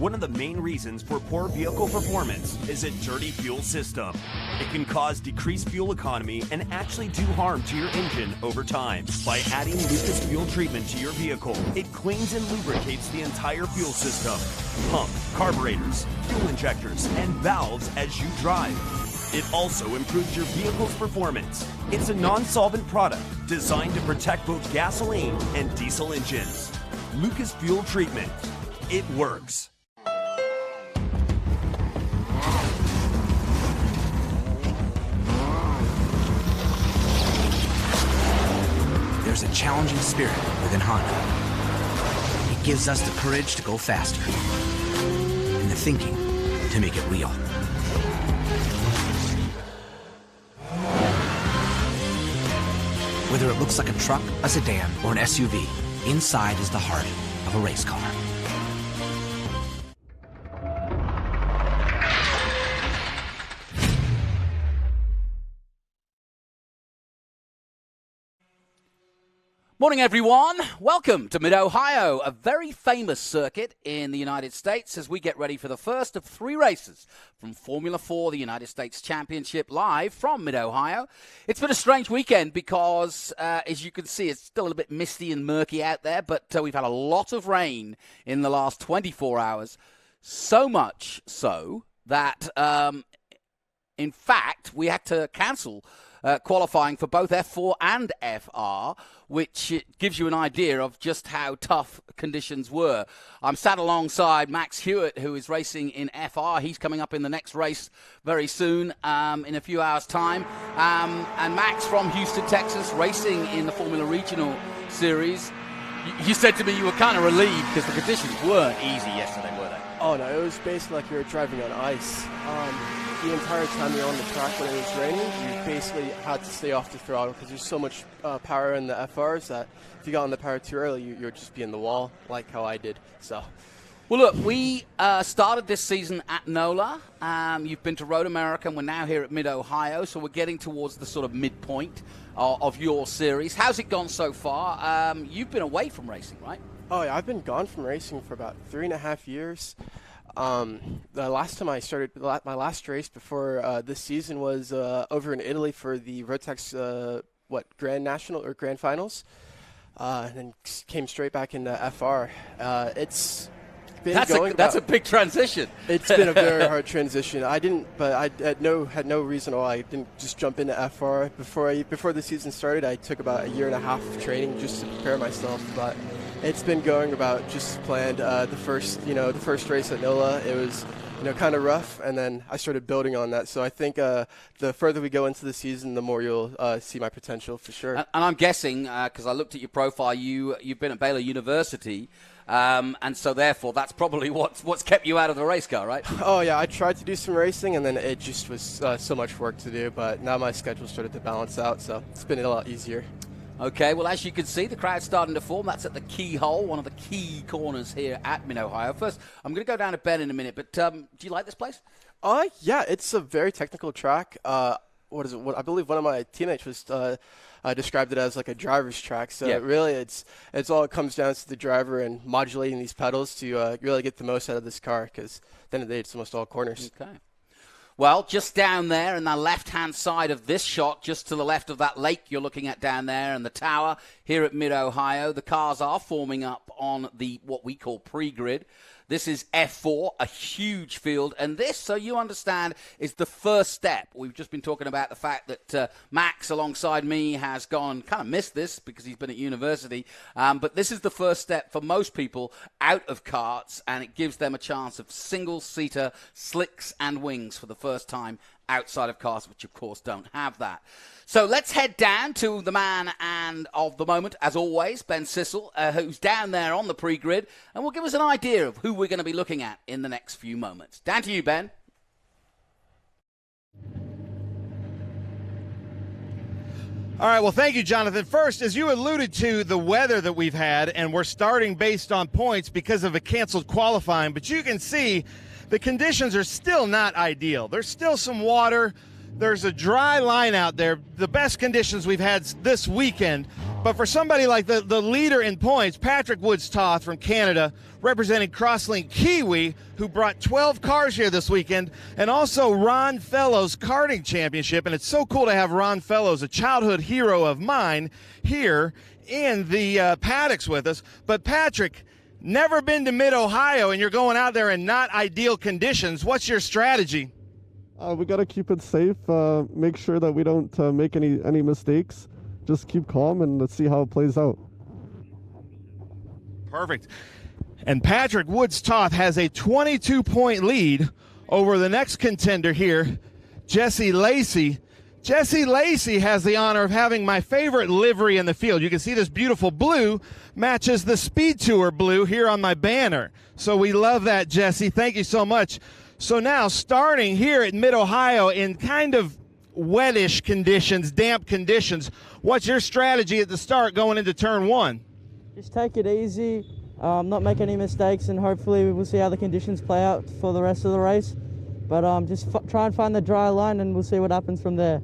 One of the main reasons for poor vehicle performance is a dirty fuel system. It can cause decreased fuel economy and actually do harm to your engine over time. By adding Lucas Fuel Treatment to your vehicle, it cleans and lubricates the entire fuel system, pump, carburetors, fuel injectors, and valves as you drive. It also improves your vehicle's performance. It's a non-solvent product designed to protect both gasoline and diesel engines. Lucas Fuel Treatment. It works. There's a challenging spirit within Honda. It gives us the courage to go faster and the thinking to make it real. Whether it looks like a truck, a sedan, or an SUV, inside is the heart of a race car. Morning, everyone. Welcome to Mid-Ohio, a very famous circuit in the United States as we get ready for the first of 3 races from Formula 4, the United States Championship, live from Mid-Ohio. It's been a strange weekend because, as you can see, it's still a little bit misty and murky out there, but we've had a lot of rain in the last 24 hours, so much so that, in fact, we had to cancel qualifying for both F4 and FR, which gives you an idea of just how tough conditions were. I'm sat alongside Max Hewitt, who is racing in FR. He's coming up in the next race very soon, in a few hours' time. And Max from Houston, Texas, racing in the Formula Regional Series. You said to me you were kind of relieved because the conditions weren't easy yesterday, were they? Oh, no, it was basically like you were driving on ice. The entire time you're on the track when it was raining, you basically had to stay off the throttle because there's so much power in the FRs that if you got on the power too early, you would just be in the wall, like how I did. So, well, look, we started this season at NOLA. You've been to Road America, and we're now here at Mid-Ohio, so we're getting towards the sort of midpoint of your series. How's it gone so far? You've been away from racing, right? Oh, yeah, I've been gone from racing for about 3.5 years. The last time I started, my last race before this season was over in Italy for the Rotax Grand National or Grand Finals, and then came straight back into FR. It's been that's a big transition. It's been a very hard transition. I had no reason why I didn't just jump into FR before the season started. I took about 1.5 years of training just to prepare myself, but it's been going about just planned. The first race at NOLA, it was kind of rough, and then I started building on that. So I think the further we go into the season, the more you'll see my potential for sure. And I'm guessing, because I looked at your profile, you've been at Baylor University, and so therefore that's probably what's kept you out of the race car, right? Oh yeah, I tried to do some racing, and then it just was so much work to do. But now my schedule started to balance out, so it's been a lot easier. Okay, well, as you can see, the crowd's starting to form. That's at the keyhole, one of the key corners here at Mid-Ohio. First, I'm going to go down to Ben in a minute, but do you like this place? Yeah, it's a very technical track. What is it? I believe one of my teammates was described it as like a driver's track. So yeah. Really, it's all it comes down to the driver and modulating these pedals to really get the most out of this car, because at the end of the day, it's almost all corners. Okay. Well, just down there in the left-hand side of this shot, just to the left of that lake you're looking at down there and the tower here at Mid-Ohio, the cars are forming up on what we call pre-grid. This is F4, a huge field, and this, so you understand, is the first step. We've just been talking about the fact that Max, alongside me, has gone and kind of missed this because he's been at university, but this is the first step for most people out of karts, and it gives them a chance of single-seater slicks and wings for the first time outside of cars, which of course don't have that. So let's head down to the man and of the moment, as always, Ben Sissel, who's down there on the pre-grid, and will give us an idea of who we're going to be looking at in the next few moments. Down to you, Ben. All right, well, thank you, Jonathan. First, as you alluded to, the weather that we've had, and we're starting based on points because of a canceled qualifying, but you can see the conditions are still not ideal. There's still some water, there's a dry line out there, the best conditions we've had this weekend. But for somebody like the leader in points, Patrick Woods-Toth from Canada, representing Crosslink Kiwi, who brought 12 cars here this weekend, and also Ron Fellows karting championship. And it's so cool to have Ron Fellows, a childhood hero of mine, here in the paddocks with us. But Patrick, never been to Mid-Ohio, and you're going out there in not ideal conditions. What's your strategy? We got to keep it safe, make sure that we don't make any mistakes. Just keep calm and let's see how it plays out. Perfect. And Patrick Woods-Toth has a 22-point lead over the next contender here, Jesse Lacey. Jesse Lacey has the honor of having my favorite livery in the field. You can see this beautiful blue matches the Speed Tour blue here on my banner. So we love that, Jesse. Thank you so much. So now, starting here at Mid-Ohio in kind of wettish conditions, damp conditions, what's your strategy at the start going into turn one? Just take it easy, not make any mistakes, and hopefully we'll see how the conditions play out for the rest of the race. But just try and find the dry line, and we'll see what happens from there.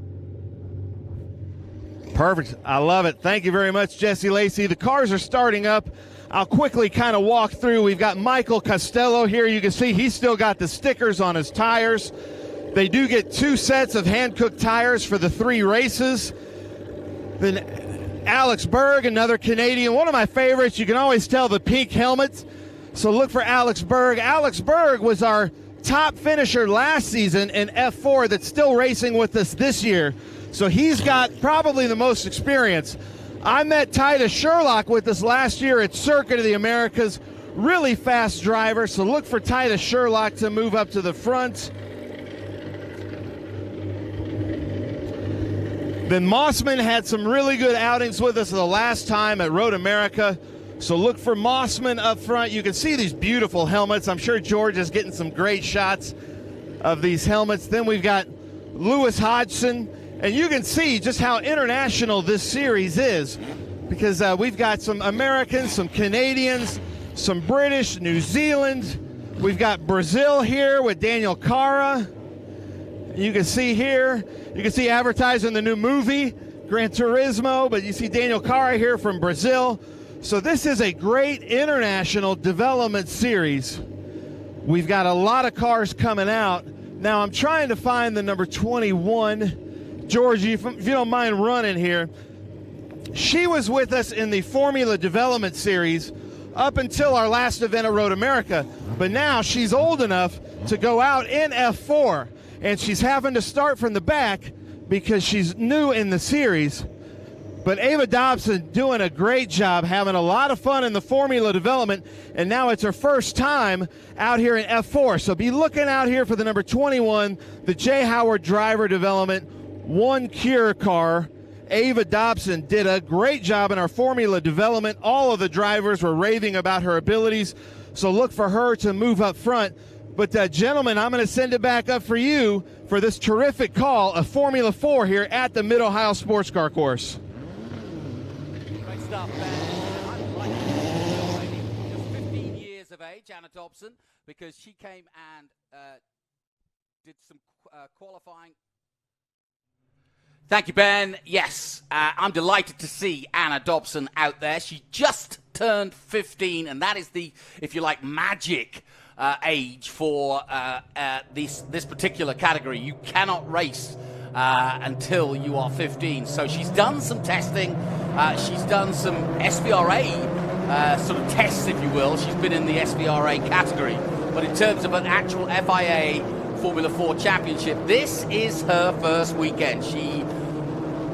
Perfect. I love it. Thank you very much, Jesse Lacey. The cars are starting up. I'll quickly kind of walk through. We've got Michael Costello here. You can see he's still got the stickers on his tires. They do get 2 sets of hand-cooked tires for the 3 races. Then Alex Berg, another Canadian, one of my favorites. You can always tell the pink helmet. So look for Alex Berg. Alex Berg was our top finisher last season in F4 that's still racing with us this year. So he's got probably the most experience. I met Titus Sherlock with us last year at Circuit of the Americas. Really fast driver, so look for Titus Sherlock to move up to the front. Then Mossman had some really good outings with us the last time at Road America. So look for Mossman up front. You can see these beautiful helmets. I'm sure George is getting some great shots of these helmets. Then we've got Lewis Hodgson. And you can see just how international this series is, because we've got some Americans, some Canadians, some British, New Zealand. We've got Brazil here with Daniel Cara. You can see here, you can see advertising the new movie, Gran Turismo, but you see Daniel Cara here from Brazil. So this is a great international development series. We've got a lot of cars coming out. Now I'm trying to find the number 21. Georgie, if you don't mind running here. She was with us in the Formula Development Series up until our last event at Road America, but now she's old enough to go out in F4, and she's having to start from the back because she's new in the series. But Ava Dobson doing a great job, having a lot of fun in the Formula Development, and now it's her first time out here in F4. So be looking out here for the number 21, the J. Howard Driver Development, One Cure car. Ava Dobson did a great job in our Formula Development. All of the drivers were raving about her abilities, so look for her to move up front. But gentlemen, I'm going to send it back up for you for this terrific call of Formula 4 here at the Mid-Ohio Sports Car Course. Great stuff, Ben. I'm like just 15 years of age, Anna Dobson, because she came and did some qualifying. Thank you, Ben. Yes, I'm delighted to see Anna Dobson out there. She just turned 15, and that is the, if you like, magic age for this particular category. You cannot race until you are 15. So she's done some testing. She's done some SVRA sort of tests, if you will. She's been in the SVRA category. But in terms of an actual FIA Formula 4 championship, this is her first weekend. She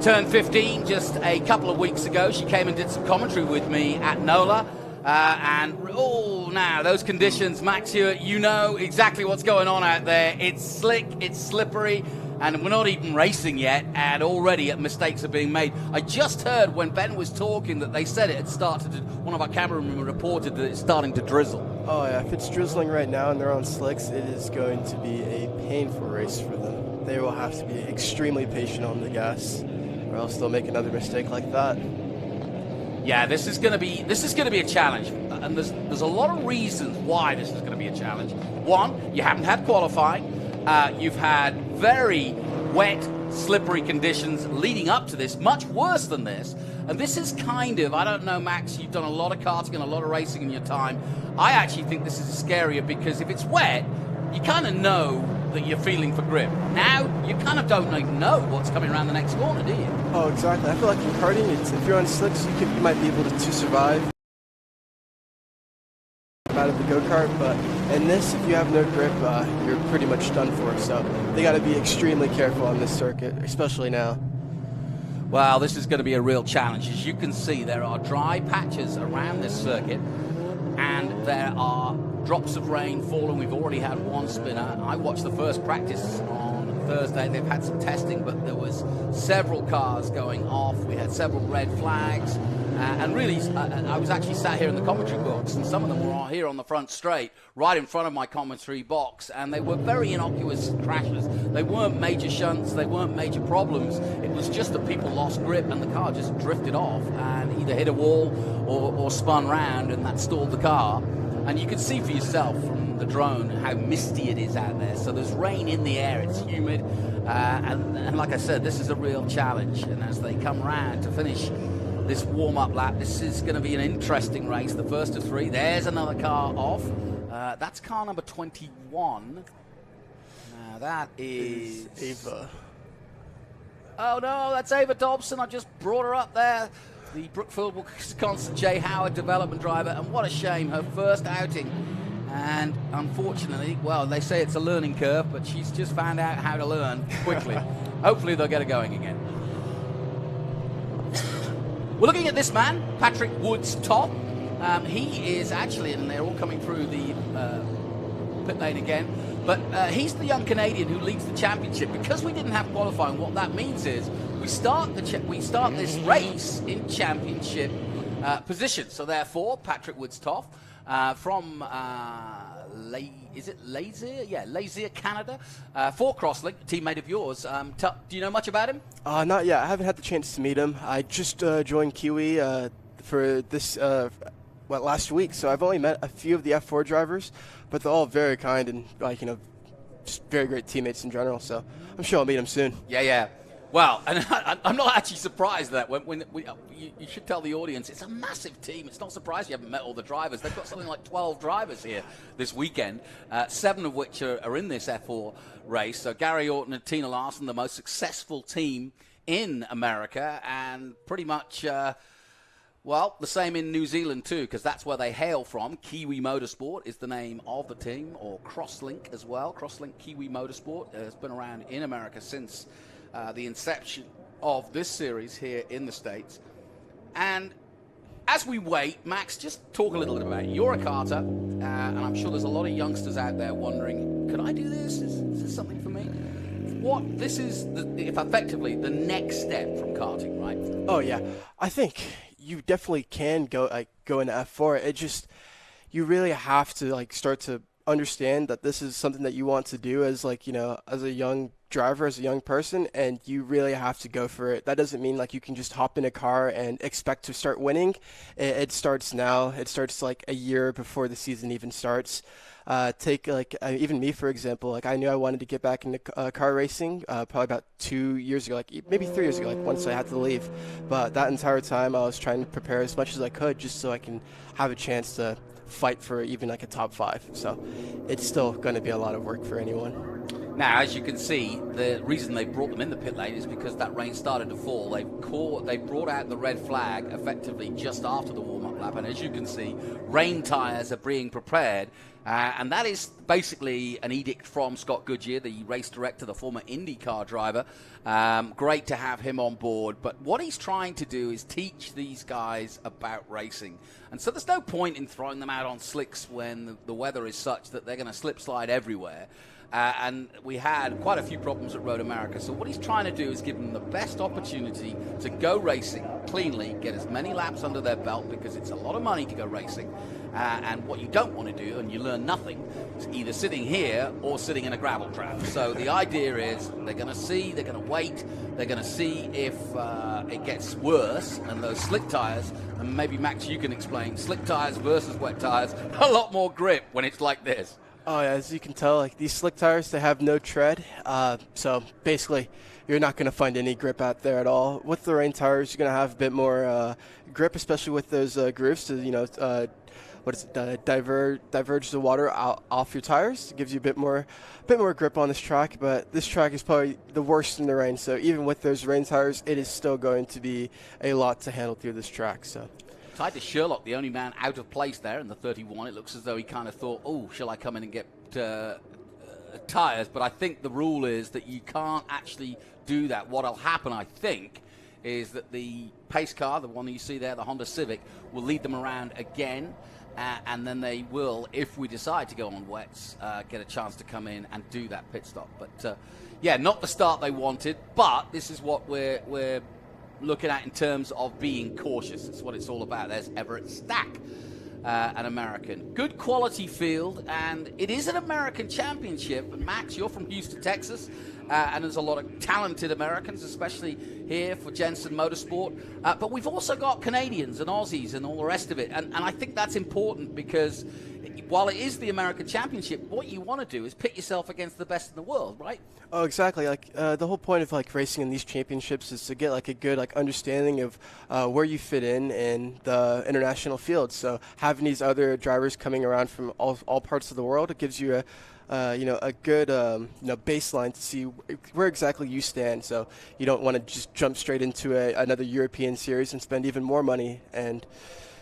turned 15 just a couple of weeks ago. She came and did some commentary with me at NOLA. Now those conditions, Max Hewitt, you know exactly what's going on out there. It's slick, it's slippery, and we're not even racing yet, and already mistakes are being made. I just heard when Ben was talking that they said it had started to, one of our cameramen reported that it's starting to drizzle. Oh yeah, if it's drizzling right now and they're on slicks, it is going to be a painful race for them. They will have to be extremely patient on the gas, or else they'll make another mistake like that. Yeah, this is going to be a challenge, and there's a lot of reasons why this is going to be a challenge. One, you haven't had qualifying. You've had very wet, slippery conditions leading up to this, much worse than this. And this is kind of, I don't know, Max, you've done a lot of karting and a lot of racing in your time. I actually think this is scarier because if it's wet, you kind of know that you're feeling for grip. Now, you kind of don't even know what's coming around the next corner, do you? Oh, exactly. I feel like in karting, if you're on slicks, you might be able to survive out of the go-kart, but in this, if you have no grip, you're pretty much done for. So they got to be extremely careful on this circuit, especially now. Well, this is going to be a real challenge. As you can see, there are dry patches around this circuit, and there are drops of rain falling. We've already had one spinner. I watched the first practice on Thursday. They've had some testing, but there was several cars going off. We had several red flags. And really, I was actually sat here in the commentary box, and some of them were here on the front straight, right in front of my commentary box, and they were very innocuous crashes. They weren't major shunts, they weren't major problems. It was just that people lost grip, and the car just drifted off and either hit a wall or spun round, and that stalled the car. And you can see for yourself from the drone how misty it is out there. So there's rain in the air, it's humid, and like I said, this is a real challenge. And as they come round to finish this warm-up lap, this is going to be an interesting race, the first of three. There's another car off. That's car number 21. Now that is Ava. Oh no, that's Ava Dobson. I just brought her up there. The Brookfield, Wisconsin J. Howard development driver, and what a shame, her first outing. And unfortunately, well, they say it's a learning curve, but she's just found out how to learn quickly. Hopefully they'll get her going again. We're looking at this man, Patrick Woods-Topp. He is actually, and they're all coming through the pit lane again, but he's the young Canadian who leads the championship. Because we didn't have qualifying, what that means is we start this race in championship position. So therefore, Patrick Woods-Topp from Lazier? Yeah, Lazier, Canada, for Crosslink, teammate of yours. Do you know much about him? Not yet. I haven't had the chance to meet him. I just joined Kiwi for this last week, so I've only met a few of the F4 drivers, but they're all very kind and just very great teammates in general. So I'm sure I'll meet him soon. Yeah. Well, and I'm not actually surprised that you should tell the audience it's a massive team. It's not surprised you haven't met all the drivers. They've got something like 12 drivers here this weekend, 7 of which are in this F4 race. So Gary Orton and Tina Larson, the most successful team in America, and pretty much, the same in New Zealand too, because that's where they hail from. Kiwi Motorsport is the name of the team, or Crosslink as well. Crosslink Kiwi Motorsport has been around in America since the inception of this series here in the States. And as we wait, Max, just talk a little bit about it. You're a karter, and I'm sure there's a lot of youngsters out there wondering, could I do this? Is this something for me? This is, if effectively, the next step from karting, right? Oh, yeah. I think you definitely can go into F4. It just, you really have to start to understand that this is something that you want to do as as a young driver, as a young person, and you really have to go for it. That doesn't mean you can just hop in a car and expect to start winning. It starts now. It starts a year before the season even starts. Take even me, for example, I knew I wanted to get back into car racing probably about 2 years ago, maybe 3 years ago, once I had to leave. But that entire time I was trying to prepare as much as I could just so I can have a chance to fight for even a top 5. So it's still going to be a lot of work for anyone. Now, as you can see, the reason they brought them in the pit lane is because that rain started to fall. They brought out the red flag effectively just after the warm-up lap, and as you can see, rain tyres are being prepared, and that is basically an edict from Scott Goodyear, the race director, the former IndyCar driver. Great to have him on board, but what he's trying to do is teach these guys about racing. And so there's no point in throwing them out on slicks when the weather is such that they're going to slip slide everywhere. And we had quite a few problems at Road America. So what he's trying to do is give them the best opportunity to go racing cleanly, get as many laps under their belt, because it's a lot of money to go racing. And what you don't want to do, and you learn nothing, is either sitting here or sitting in a gravel trap. So the idea is they're going to see, they're going to wait, they're going to see if it gets worse, and those slick tires, and maybe Max, you can explain, slick tires versus wet tires, a lot more grip when it's like this. Oh, yeah, as you can tell, like these slick tires, they have no tread. So basically, you're not going to find any grip out there at all. With the rain tires, you're going to have a bit more grip, especially with those grooves to, diverge the water off your tires. It gives you a bit more grip on this track. But this track is probably the worst in the rain. So even with those rain tires, it is still going to be a lot to handle through this track. So. Tied to Sherlock, the only man out of place there in the 31. It looks as though he kind of thought, oh, shall I come in and get tyres? But I think the rule is that you can't actually do that. What will happen, I think, is that the pace car, the one that you see there, the Honda Civic, will lead them around again. And then they will, if we decide to go on wets, get a chance to come in and do that pit stop. But, yeah, not the start they wanted, but this is what we're looking at in terms of being cautious. That's what it's all about. There's Everett Stack, an American. Good quality field, and it is an American championship. Max, you're from Houston, Texas, and there's a lot of talented Americans, especially here for Jensen Motorsport. But we've also got Canadians and Aussies and all the rest of it. And I think that's important because while it is the American Championship, what you want to do is pit yourself against the best in the world, right? Oh, exactly. Like the whole point of like racing in these championships is to get like a good like understanding of where you fit in the international field. So having these other drivers coming around from all parts of the world, it gives you a good baseline to see where exactly you stand. So you don't want to just jump straight into another European series and spend even more money. And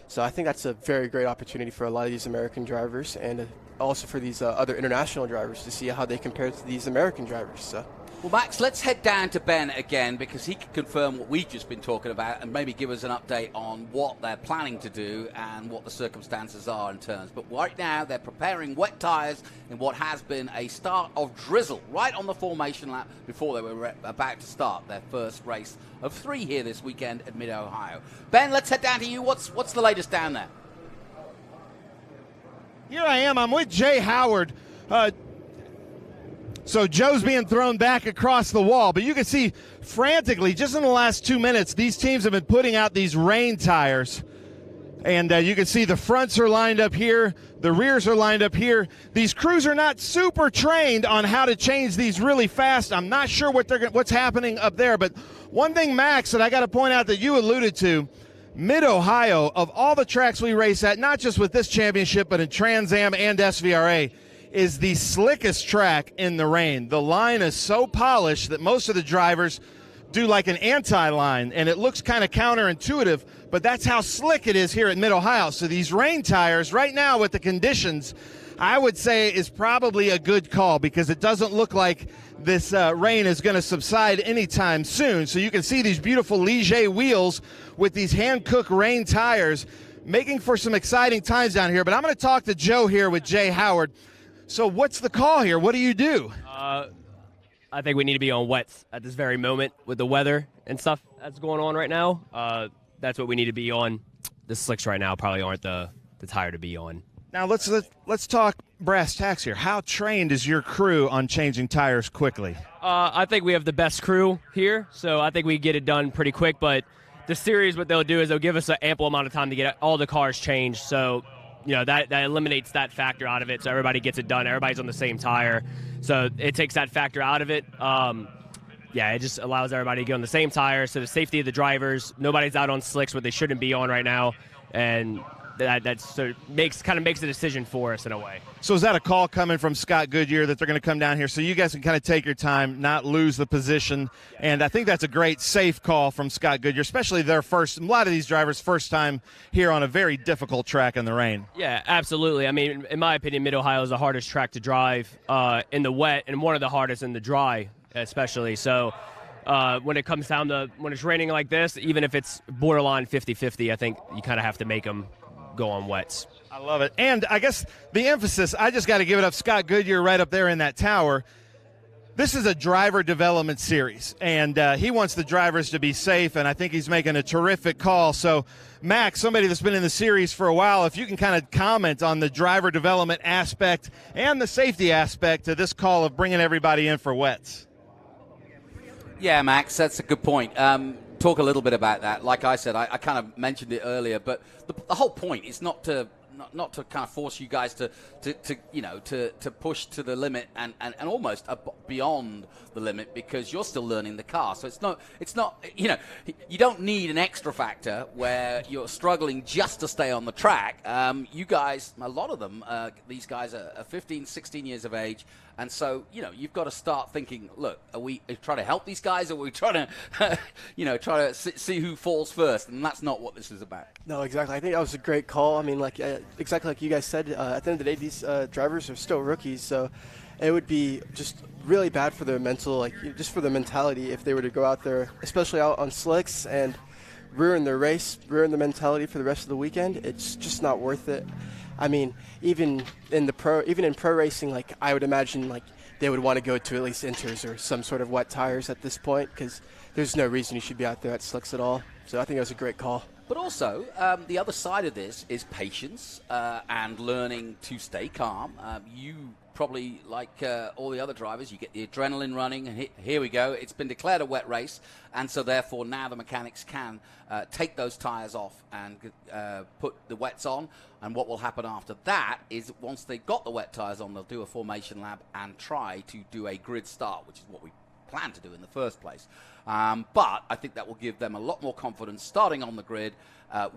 so I think that's a very great opportunity for a lot of these American drivers and also for these other international drivers to see how they compare to these American drivers. So. Well, Max, let's head down to Ben again because he can confirm what we've just been talking about and maybe give us an update on what they're planning to do and what the circumstances are in terms. But right now, they're preparing wet tyres in what has been a start of drizzle right on the formation lap before they were about to start their first race of 3 here this weekend at Mid-Ohio. Ben, let's head down to you. What's the latest down there? Here I am. I'm with Jay Howard. So Joe's being thrown back across the wall, but you can see frantically, just in the last 2 minutes, these teams have been putting out these rain tires. And you can see the fronts are lined up here, the rears are lined up here. These crews are not super trained on how to change these really fast. I'm not sure what's happening up there, but one thing, Max, that I got to point out that you alluded to, Mid-Ohio, of all the tracks we race at, not just with this championship, but in Trans Am and SVRA, is the slickest track in the rain. The line is so polished that most of the drivers do like an anti-line, and it looks kind of counterintuitive, but that's how slick it is here at Mid-Ohio. So these rain tires, right now with the conditions, I would say is probably a good call because it doesn't look like this rain is going to subside anytime soon. So you can see these beautiful Ligier wheels with these hand-cooked rain tires making for some exciting times down here. But I'm going to talk to Joe here with Jay Howard. So what's the call here? What do you do? I think we need to be on wets at this very moment with the weather and stuff that's going on right now. That's what we need to be on. The slicks right now probably aren't the tire to be on. Now let's talk brass tacks here. How trained is your crew on changing tires quickly? I think we have the best crew here, so I think we get it done pretty quick. But the series, what they'll do is they'll give us an ample amount of time to get all the cars changed. So that eliminates that factor out of it, so everybody gets it done. Everybody's on the same tire, so it takes that factor out of it. It just allows everybody to get on the same tire, so the safety of the drivers, nobody's out on slicks what they shouldn't be on right now, and that makes a decision for us in a way. So is that a call coming from Scott Goodyear that they're going to come down here so you guys can kind of take your time, not lose the position? And I think that's a great safe call from Scott Goodyear, especially a lot of these drivers' first time here on a very difficult track in the rain. Yeah, absolutely. I mean, in my opinion, Mid-Ohio is the hardest track to drive in the wet and one of the hardest in the dry, especially. So when it comes down to when it's raining like this, even if it's borderline 50-50, I think you kind of have to make them go on wets. I love it. And I guess the emphasis, I just got to give it up, Scott Goodyear right up there in that tower. This is a driver development series, and he wants the drivers to be safe, and I think he's making a terrific call. So, Max, somebody that's been in the series for a while, if you can kind of comment on the driver development aspect and the safety aspect to this call of bringing everybody in for wets. Yeah, Max, that's a good point. Talk a little bit about that. Like I said, I kind of mentioned it earlier, but the whole point is not to not to kind of force you guys to push to the limit and almost beyond the limit, because you're still learning the car. So it's not you don't need an extra factor where you're struggling just to stay on the track. You guys, a lot of them, these guys are 15, 16 years of age. And so, you've got to start thinking, look, are we trying to help these guys, or are we trying to, try to see who falls first? And that's not what this is about. No, exactly. I think that was a great call. I mean, exactly like you guys said, at the end of the day, these drivers are still rookies. So it would be just really bad for their mental, just for their mentality, if they were to go out there, especially out on slicks, and ruin their race, ruin the mentality for the rest of the weekend. It's just not worth it. I mean, even in pro racing, I would imagine they would want to go to at least inters or some sort of wet tires at this point, because there's no reason you should be out there at slicks at all. So I think that was a great call. But also, the other side of this is patience and learning to stay calm. You probably, like all the other drivers, you get the adrenaline running, and here we go. It's been declared a wet race, and so therefore now the mechanics can take those tires off and put the wets on. And what will happen after that is, once they've got the wet tires on, they'll do a formation lap and try to do a grid start, which is what we planned to do in the first place. But I think that will give them a lot more confidence starting on the grid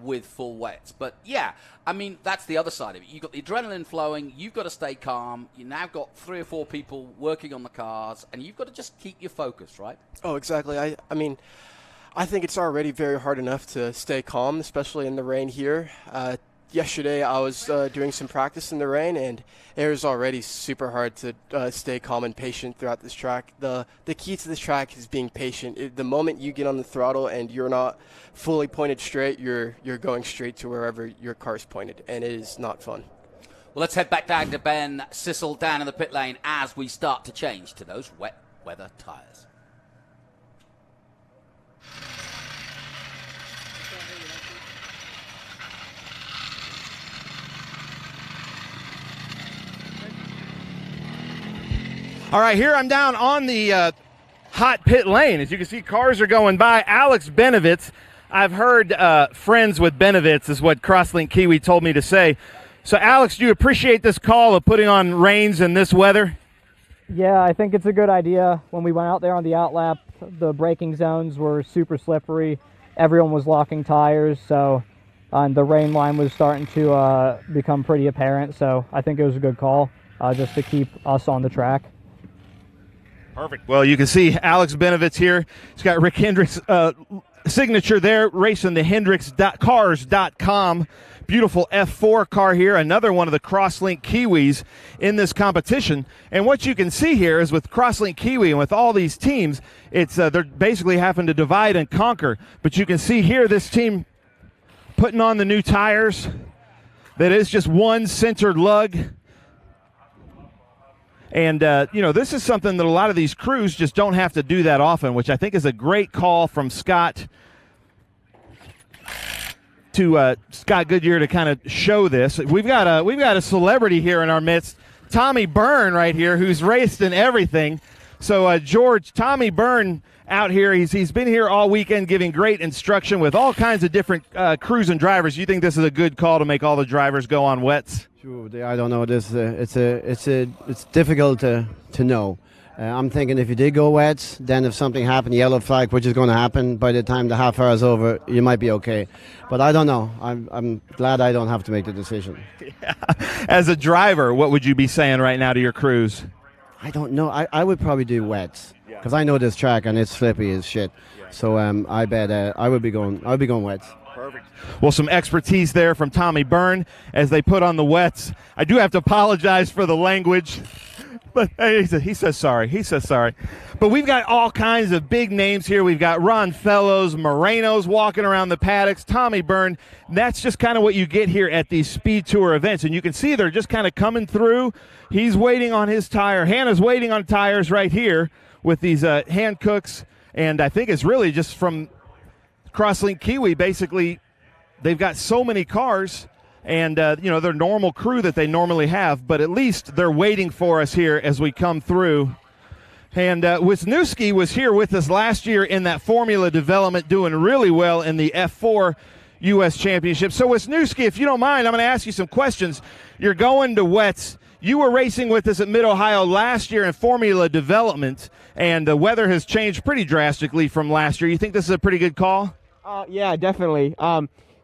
with full wets. But yeah, I mean, that's the other side of it. You've got the adrenaline flowing, you've got to stay calm, you've now got 3 or 4 people working on the cars, and you've got to just keep your focus, right? Oh, exactly. I mean, I think it's already very hard enough to stay calm, especially in the rain here. Yesterday I was doing some practice in the rain, and it was already super hard to stay calm and patient throughout this track. The key to this track is being patient. The moment you get on the throttle and you're not fully pointed straight, you're going straight to wherever your car's pointed, and it is not fun. Well, let's head back down to Ben Sissel down in the pit lane as we start to change to those wet weather tires. All right, here I'm down on the hot pit lane. As you can see, cars are going by. Alex Benovitz, I've heard friends with Benovitz is what Crosslink Kiwi told me to say. So, Alex, do you appreciate this call of putting on rains in this weather? Yeah, I think it's a good idea. When we went out there on the outlap, the braking zones were super slippery. Everyone was locking tires, so the rain line was starting to become pretty apparent. So I think it was a good call just to keep us on the track. Perfect. Well, you can see Alex Benovitz here. He's got Rick Hendricks' signature there, racing the Hendricks.cars.com. Beautiful F4 car here, another one of the Crosslink Kiwis in this competition. And what you can see here is with Crosslink Kiwi and with all these teams, it's they're basically having to divide and conquer. But you can see here this team putting on the new tires. That is just one centered lug. And, this is something that a lot of these crews just don't have to do that often, which I think is a great call from Scott to Scott Goodyear to kind of show this. We've got a celebrity here in our midst, Tommy Byrne right here, who's raced in everything. So, George, Tommy Byrne out here, he's been here all weekend giving great instruction with all kinds of different crews and drivers. You think this is a good call to make all the drivers go on wets? I don't know. This it's difficult to know. I'm thinking if you did go wets, then if something happened, yellow flag, which is going to happen by the time the half hour is over, you might be okay. But I don't know. I'm glad I don't have to make the decision. Yeah. As a driver, what would you be saying right now to your crews? I don't know. I would probably do wets because I know this track and it's slippy as shit. So I bet I would be going wets. Perfect. Well, some expertise there from Tommy Byrne as they put on the wets. I do have to apologize for the language, but he says sorry. He says sorry. But we've got all kinds of big names here. We've got Ron Fellows, Moreno's walking around the paddocks, Tommy Byrne. That's just kind of what you get here at these Speed Tour events. And you can see they're just kind of coming through. He's waiting on his tire. Hannah's waiting on tires right here with these hand cooks. And I think it's really just from Crosslink Kiwi, basically, they've got so many cars and, their normal crew that they normally have, but at least they're waiting for us here as we come through. And Wisniewski was here with us last year in that formula development, doing really well in the F4. U.S. Championship. So, Wisniewski, if you don't mind, I'm going to ask you some questions. You're going to wets. You were racing with us at Mid-Ohio last year in Formula Development, and the weather has changed pretty drastically from last year. You think this is a pretty good call? Yeah, definitely.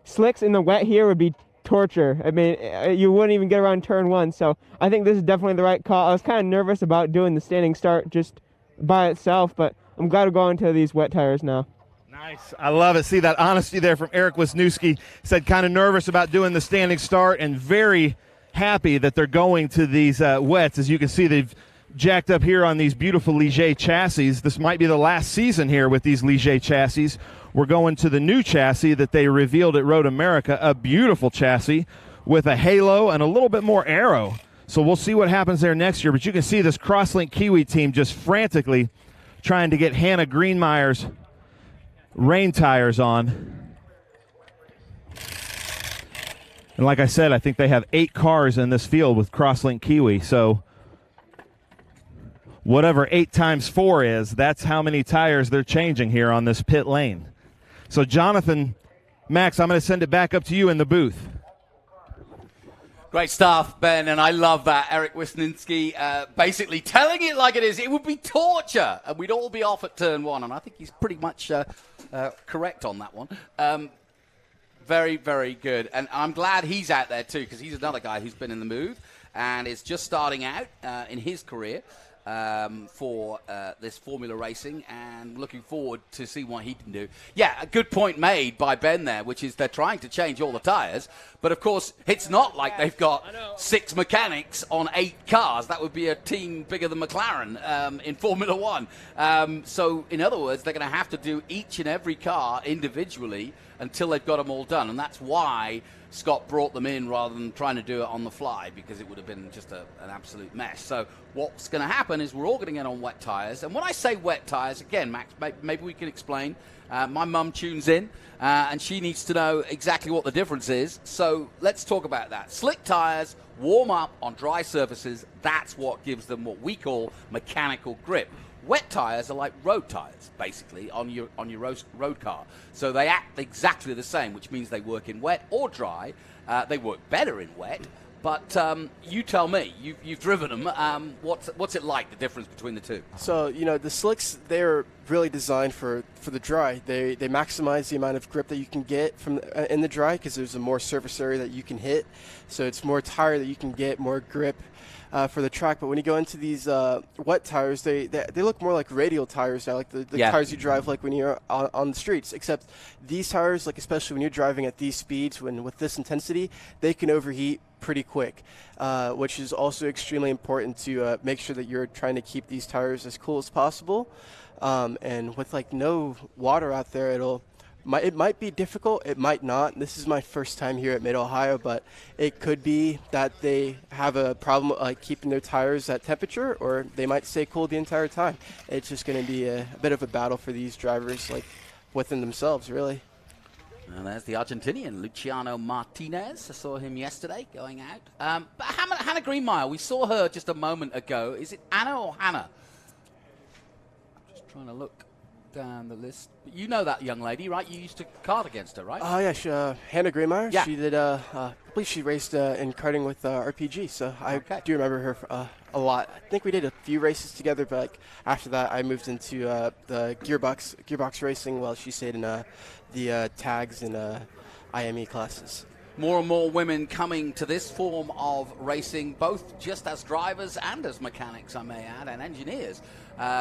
Slicks in the wet here would be torture. I mean, you wouldn't even get around turn one, so I think this is definitely the right call. I was kind of nervous about doing the standing start just by itself, but I'm glad we're going to these wet tires now. Nice. I love it. See that honesty there from Eric Wisniewski. Said kind of nervous about doing the standing start and very happy that they're going to these wets. As you can see, they've jacked up here on these beautiful Ligier chassis. This might be the last season here with these Ligier chassis. We're going to the new chassis that they revealed at Road America, a beautiful chassis with a halo and a little bit more aero. So we'll see what happens there next year. But you can see this Crosslink Kiwi team just frantically trying to get Hannah Greenmeyer's rain tires on. And like I said, I think they have 8 cars in this field with Crosslink Kiwi. So whatever 8 times 4 is, that's how many tires they're changing here on this pit lane. So Jonathan, Max, I'm going to send it back up to you in the booth. Great stuff, Ben, and I love that. Eric Wisniewski basically telling it like it is. It would be torture, and we'd all be off at turn one, and I think he's pretty much correct on that one. Very, very good. And I'm glad he's out there, too, because he's another guy who's been in the move and is just starting out in his career for this Formula Racing, and looking forward to see what he can do. Yeah, a good point made by Ben there, which is they're trying to change all the tyres, but of course it's not like they've got 6 mechanics on 8 cars. That would be a team bigger than McLaren in Formula One. So in other words, they're going to have to do each and every car individually until they've got them all done, and that's why Scott brought them in rather than trying to do it on the fly, because it would have been just an absolute mess. So what's going to happen is we're all going to get on wet tyres. And when I say wet tyres, again, Max, maybe we can explain. My mum tunes in, and she needs to know exactly what the difference is. So let's talk about that. Slick tyres warm up on dry surfaces. That's what gives them what we call mechanical grip. Wet tyres are like road tyres, basically, on your road car. So they act exactly the same, which means they work in wet or dry. They work better in wet. But you tell me, you've driven them. What's it like, the difference between the two? So, you know, the slicks, they're really designed for the dry. They maximize the amount of grip that you can get from in the dry, because there's a more surface area that you can hit. So it's more tire that you can get, more grip for the track. But when you go into these wet tires, they look more like radial tires now, like the tires you drive like when you're on the streets. Except these tires, like especially when you're driving at these speeds, with this intensity, they can overheat pretty quick, which is also extremely important to make sure that you're trying to keep these tires as cool as possible. And with like no water out there, it might be difficult, it might not. This is my first time here at Mid-Ohio, but it could be that they have a problem like keeping their tires at temperature, or they might stay cool the entire time. It's just going to be a bit of a battle for these drivers, like within themselves, really. And there's the Argentinian, Luciano Martinez. I saw him yesterday going out. But Hannah Greenmeyer, we saw her just a moment ago. Is it Anna or Hannah? I'm just trying to look down the list. But you know that young lady, right? You used to kart against her, right? Oh, yeah, Hannah Greenmeyer. Yeah. She did, I believe she raced in karting with RPG, so I do remember her a lot. I think we did a few races together, but like, after that I moved into the gearbox racing while she stayed in the tags and IME classes. More and more women coming to this form of racing, both just as drivers and as mechanics, I may add, and engineers.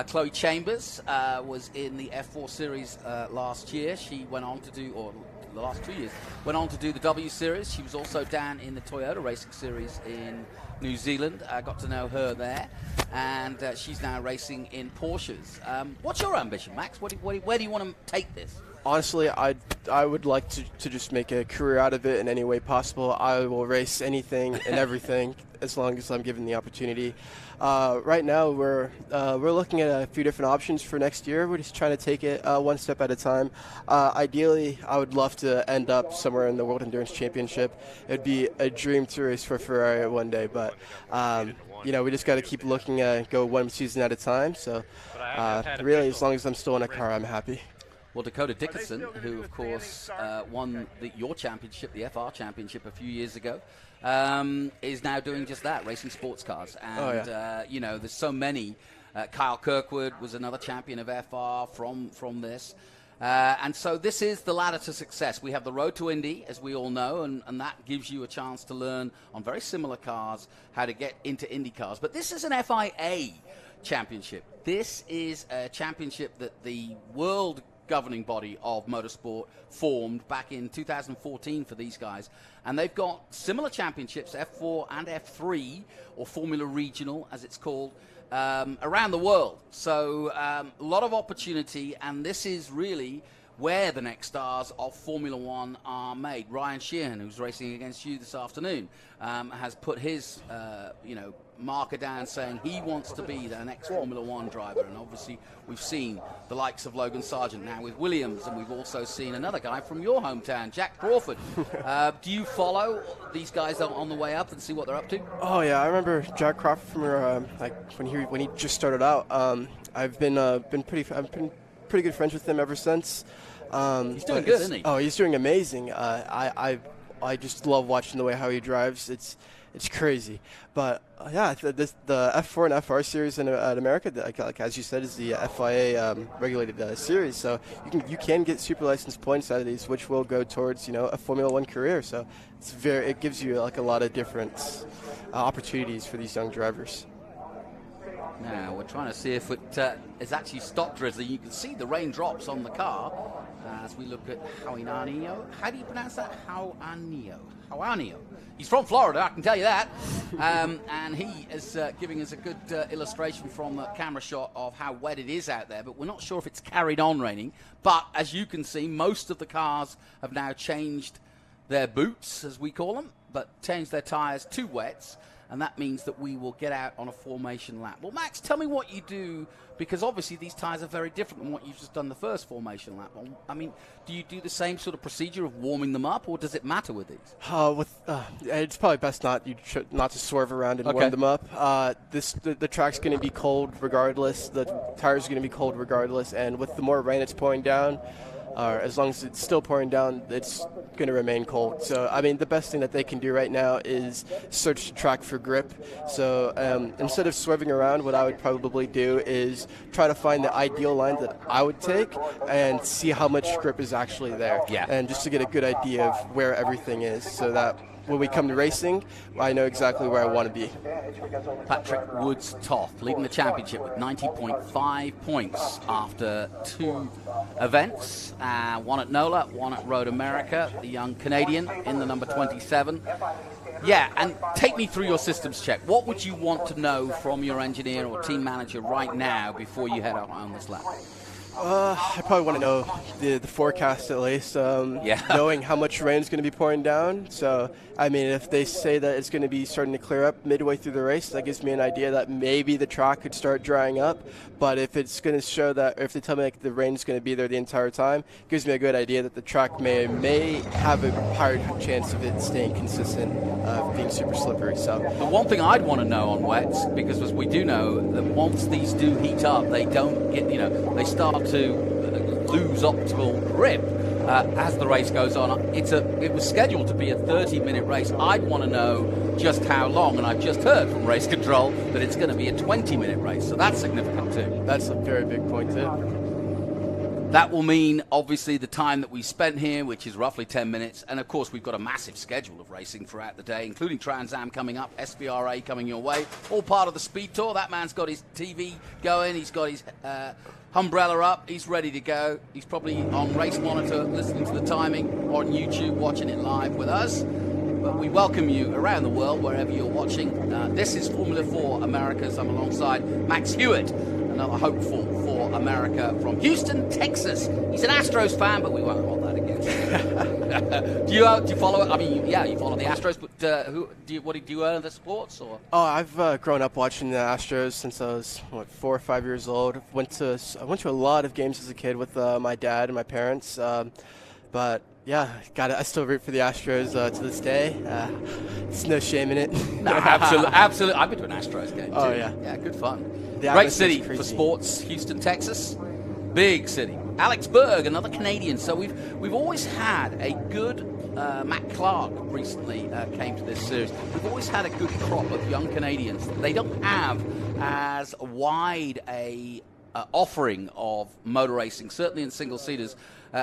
Chloe Chambers was in the F4 Series last year. She went on to do, or the last 2 years, went on to do the W Series. She was also down in the Toyota Racing Series in New Zealand. I got to know her there, and she's now racing in Porsches. What's your ambition, Max? Where do you want to take this? Honestly, I would like to just make a career out of it in any way possible. I will race anything and everything as long as I'm given the opportunity. Right now, we're looking at a few different options for next year. We're just trying to take it one step at a time. Ideally, I would love to end up somewhere in the World Endurance Championship. It would be a dream to race for Ferrari one day, but you know, we just got to keep looking at go one season at a time. So really, as long as I'm still in a car, I'm happy. Well, Dakota Dickerson, who, of course, won your championship, the FR championship, a few years ago, is now doing just that, racing sports cars. And, there's so many. Kyle Kirkwood was another champion of FR from this. And so this is the ladder to success. We have the road to Indy, as we all know, and that gives you a chance to learn on very similar cars how to get into Indy cars. But this is an FIA championship. This is a championship that the world governing body of motorsport formed back in 2014 for these guys, and they've got similar championships, F4 and F3, or Formula Regional as it's called, around the world. So a lot of opportunity, and this is really where the next stars of Formula One are made. Ryan Sheehan, who's racing against you this afternoon, has put his marker down, saying he wants to be the next Formula One driver. And obviously we've seen the likes of Logan Sargent now with Williams, and we've also seen another guy from your hometown, Jack Crawford. Do you follow these guys on the way up and see what they're up to? Oh yeah, I remember Jack Crawford from when he just started out. I've been pretty good friends with him ever since. He's doing good, isn't he? Oh, he's doing amazing. I just love watching the way how he drives. It's crazy. But yeah, the F4 and FR series in America, like as you said, is the FIA regulated series. So you can get super license points out of these, which will go towards a Formula One career. So it gives you like a lot of different opportunities for these young drivers. Now we're trying to see if it is actually stopped drizzling. You can see the raindrops on the car as we look at Hauanio. How do you pronounce that? Hauanio. He's from Florida, I can tell you that. And he is giving us a good illustration from the camera shot of how wet it is out there. But we're not sure if it's carried on raining. But as you can see, most of the cars have now changed their boots, as we call them, but changed their tires to wets. And that means that we will get out on a formation lap. Well, Max, tell me what you do, because obviously these tyres are very different than what you've just done the first formation lap. I mean, do you do the same sort of procedure of warming them up, or does it matter with these? It's probably best not to swerve around and warm them up. The track's going to be cold regardless. The tires are going to be cold regardless. And with the more rain it's pouring down, as long as it's still pouring down, it's going to remain cold. So, I mean, the best thing that they can do right now is search the track for grip. So instead of swerving around, what I would probably do is try to find the ideal line that I would take and see how much grip is actually there. Yeah. And just to get a good idea of where everything is, so that when we come to racing, I know exactly where I want to be. Patrick Woods-Toth leading the championship with 90.5 points after 2 events. One at NOLA, one at Road America, the young Canadian in the number 27. Yeah, and take me through your systems check. What would you want to know from your engineer or team manager right now before you head out on this lap? I probably want to know the forecast at least, knowing how much rain is going to be pouring down. So, I mean, if they say that it's going to be starting to clear up midway through the race, that gives me an idea that maybe the track could start drying up. But if it's going to show that, or if they tell me like the rain's going to be there the entire time, it gives me a good idea that the track may have a higher chance of it staying consistent, being super slippery. So the one thing I'd want to know on wets, because as we do know that once these do heat up, they don't get, they start to lose optimal grip as the race goes on. It was scheduled to be a 30-minute race. I'd want to know just how long, and I've just heard from race control that it's going to be a 20-minute race, so that's significant too. That's a very big point too. That will mean, obviously, the time that we spent here, which is roughly 10 minutes. And, of course, we've got a massive schedule of racing throughout the day, including Trans Am coming up, SVRA coming your way, all part of the Speed Tour. That man's got his TV going. He's got his umbrella up. He's ready to go. He's probably on Race Monitor listening to the timing, or on YouTube watching it live with us. But we welcome you around the world, wherever you're watching. This is Formula 4 Americas. I'm alongside Max Hewitt, another hopeful for America from Houston, Texas. He's an Astros fan, but we won't hold that against him. Do you follow it? I mean, yeah, you follow the Astros, but do you own the sports? Or? Oh, I've grown up watching the Astros since I was 4 or 5 years old. I went to a lot of games as a kid with my dad and my parents, but. Yeah, I still root for the Astros to this day. There's no shame in it. No, absolutely. I've been to an Astros game too. Oh, yeah. Yeah, good fun. The Great city crazy. for sports, Houston, Texas. Big city. Alex Berg, another Canadian. So we've always had a good. Matt Clark recently came to this series. We've always had a good crop of young Canadians. They don't have as wide a offering of motor racing, certainly in single-seaters.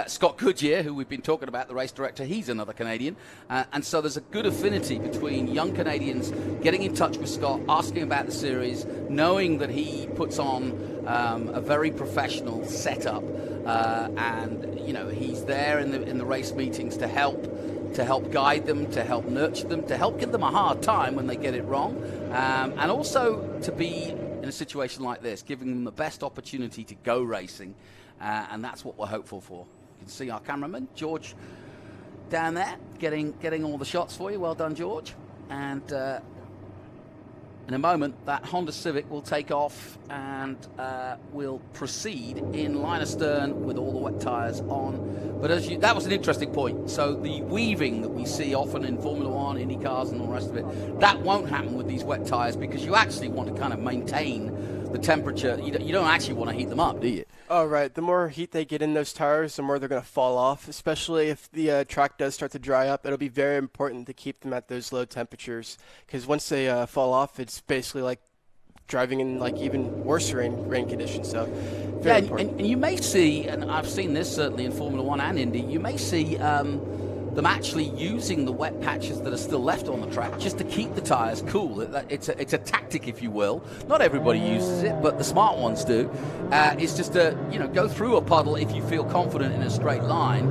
Scott Goodyear, who we've been talking about, the race director, he's another Canadian. And so there's a good affinity between young Canadians getting in touch with Scott, asking about the series, knowing that he puts on a very professional setup. And, you know, he's there in the race meetings to help guide them, to help nurture them, to help give them a hard time when they get it wrong. And also to be in a situation like this, giving them the best opportunity to go racing. And that's what we're hopeful for. You can see our cameraman, George, down there, getting all the shots for you. Well done, George. And in a moment, that Honda Civic will take off and will proceed in line astern with all the wet tyres on. But that was an interesting point. So the weaving that we see often in Formula One, Indy cars and all the rest of it, that won't happen with these wet tyres because you actually want to kind of maintain the temperature. You don't actually want to heat them up, do you? Oh, right. The more heat they get in those tires, the more they're going to fall off, especially if the track does start to dry up. It'll be very important to keep them at those low temperatures because once they fall off, it's basically like driving in like even worse rain conditions. So very important. And you may see, and I've seen this certainly in Formula One and Indy, you may see them actually using the wet patches that are still left on the track just to keep the tyres cool. It's a tactic, if you will. Not everybody uses it, but the smart ones do. It's just to go through a puddle if you feel confident in a straight line,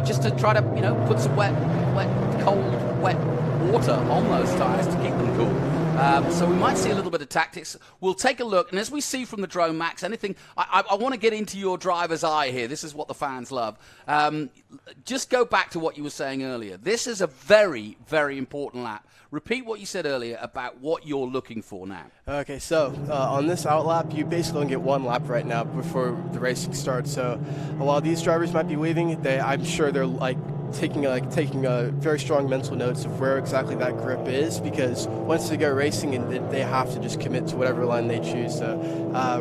just to try to put some cold, wet water on those tyres to keep them cool. So we might see a little bit of tactics. We'll take a look, and as we see from the drone, Max, anything, I want to get into your driver's eye here. This is what the fans love. Just go back to what you were saying earlier. This is a very, very important lap. Repeat what you said earlier about what you're looking for now. Okay, so on this outlap, you basically only get one lap right now before the racing starts. So while these drivers might be weaving, I'm sure they're taking very strong mental notes of where exactly that grip is, because once they go racing, and they have to just commit to whatever line they choose. So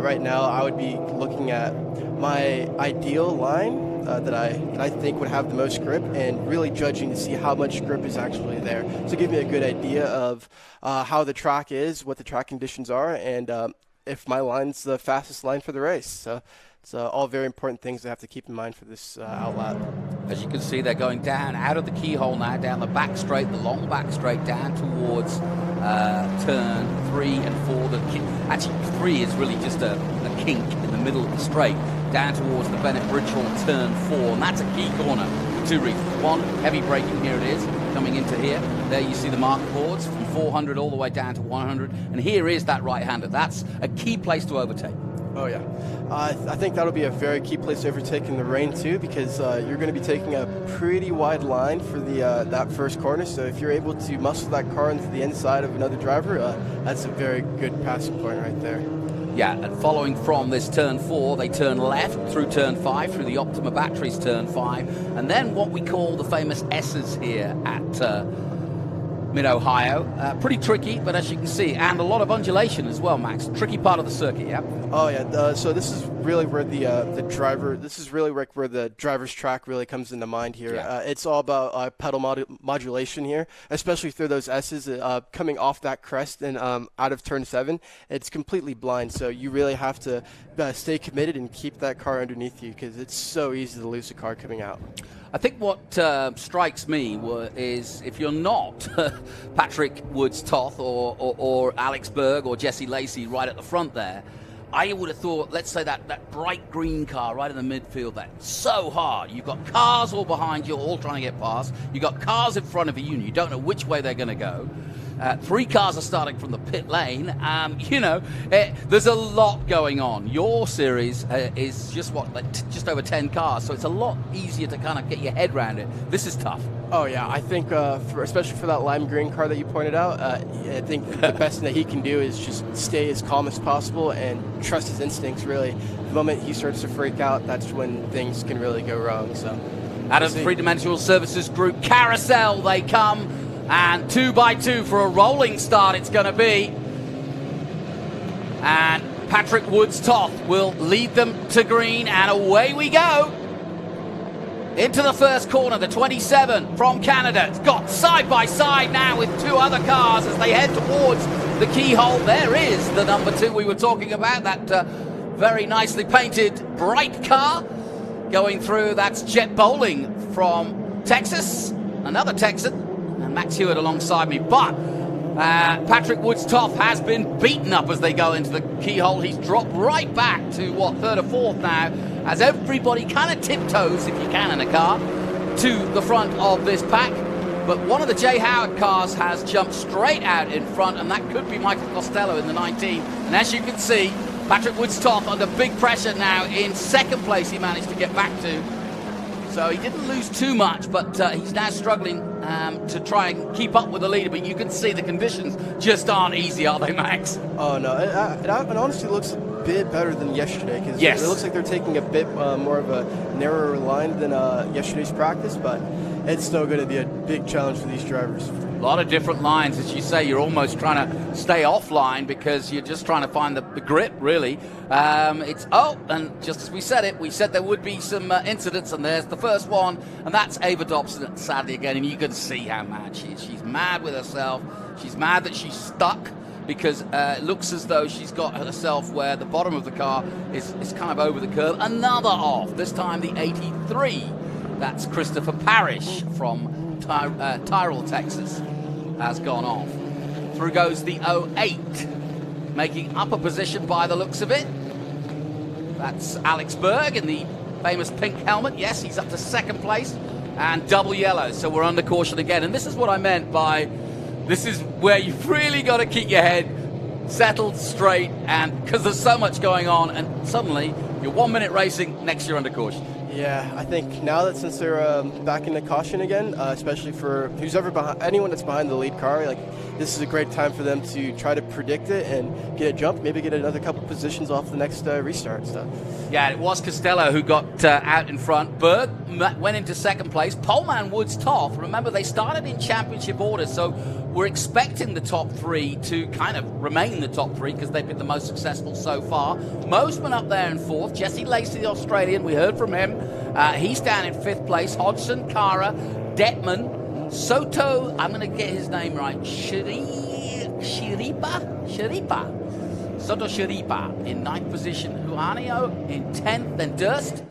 right now, I would be looking at my ideal line that I think would have the most grip, and really judging to see how much grip is actually there, to give me a good idea of how the track is, what the track conditions are, and if my line's the fastest line for the race. So it's all very important things to have to keep in mind for this outlap. As you can see, they're going down out of the keyhole now, down the back straight, the long back straight, down towards turn 3 and 4. Actually, 3 is really just a kink in the middle of the straight, down towards the Bennett Bridge Hall turn 4. And that's a key corner for two reasons. One, heavy braking, here it is, coming into here. There you see the marker boards from 400 all the way down to 100. And here is that right-hander. That's a key place to overtake. Oh, yeah. I think that'll be a very key place to overtake in the rain, too, because you're going to be taking a pretty wide line for that first corner. So if you're able to muscle that car into the inside of another driver, that's a very good passing point right there. Yeah, and following from this turn 4, they turn left through turn 5, through the Optima Batteries turn 5, and then what we call the famous S's here at Mid-Ohio. Pretty tricky, but as you can see, and a lot of undulation as well, Max. Tricky part of the circuit, yeah? Oh, yeah. So this is really where where the driver's track really comes into mind here. Yeah. It's all about pedal modulation here, especially through those S's coming off that crest and out of turn 7. It's completely blind, so you really have to stay committed and keep that car underneath you, because it's so easy to lose a car coming out. I think what strikes me is if you're not Patrick Woods-Toth or Alex Berg or Jesse Lacey right at the front there, I would have thought, let's say that bright green car right in the midfield there, so hard. You've got cars all behind you, all trying to get past. You've got cars in front of you, and you don't know which way they're going to go. 3 cars are starting from the pit lane. There's a lot going on. Your series is just over 10 cars, so it's a lot easier to kind of get your head around it. This is tough. Oh, yeah. I think, especially for that lime green car that you pointed out, I think the best thing that he can do is just stay as calm as possible and trust his instincts, really. The moment he starts to freak out, that's when things can really go wrong. So, out of the three-dimensional services group, Carousel, they come, and 2x2 for a rolling start it's going to be. And Patrick Woods-Toth will lead them to green, and away we go. Into the first corner, the 27 from Canada. It's got side by side now with two other cars as they head towards the keyhole. There is the number 2 we were talking about, that very nicely painted bright car going through. That's Jet Bowling from Texas, another Texan, and Max Hewitt alongside me. But Patrick Woods-Toth has been beaten up as they go into the keyhole. He's dropped right back to, third or fourth now, as everybody kind of tiptoes, if you can in a car, to the front of this pack. But one of the Jay Howard cars has jumped straight out in front, and that could be Michael Costello in the 19. And as you can see, Patrick Woods-Toth under big pressure now in second place. He managed to get back to. So he didn't lose too much, but he's now struggling to try and keep up with the leader. But you can see the conditions just aren't easy, are they, Max? Oh, no. It honestly looks a bit better than yesterday, because yes, it looks like they're taking a bit more of a narrower line than yesterday's practice, but it's still going to be a big challenge for these drivers. A lot of different lines, as you say. You're almost trying to stay offline because you're just trying to find the grip, really. And just as we said there would be some incidents, and there's the first one, and that's Ava Dobson, sadly again, and you can see how mad she is. She's mad with herself. She's mad that she's stuck, because it looks as though she's got herself where the bottom of the car is kind of over the curve. Another off, this time the 83. That's Christopher Parrish from Tyrrell, Texas, has gone off. Through goes the 08, making up a position by the looks of it. That's Alex Berg in the famous pink helmet. Yes, he's up to second place, and double yellow, so we're under caution again. And this is what I meant by, this is where you've really got to keep your head settled straight, and because there's so much going on, and suddenly you're 1 minute racing, next you're under caution. Yeah, I think now that since they're back into caution again, especially for who's ever behind, anyone that's behind the lead car, like this is a great time for them to try to predict it and get a jump, maybe get another couple positions off the next restart stuff. Yeah, it was Costello who got out in front. Berg went into second place. Poleman Woods-Toth, remember they started in championship order, so we're expecting the top 3 to kind of remain the top 3 because they've been the most successful so far. Mosman up there in fourth. Jesse Lacey, the Australian, we heard from him. He's down in fifth place. Hodgson, Kara, Detman, Soto, I'm going to get his name right, Shiripa. Soto Shiripa in ninth position. Juanio in 10th. Then Durst.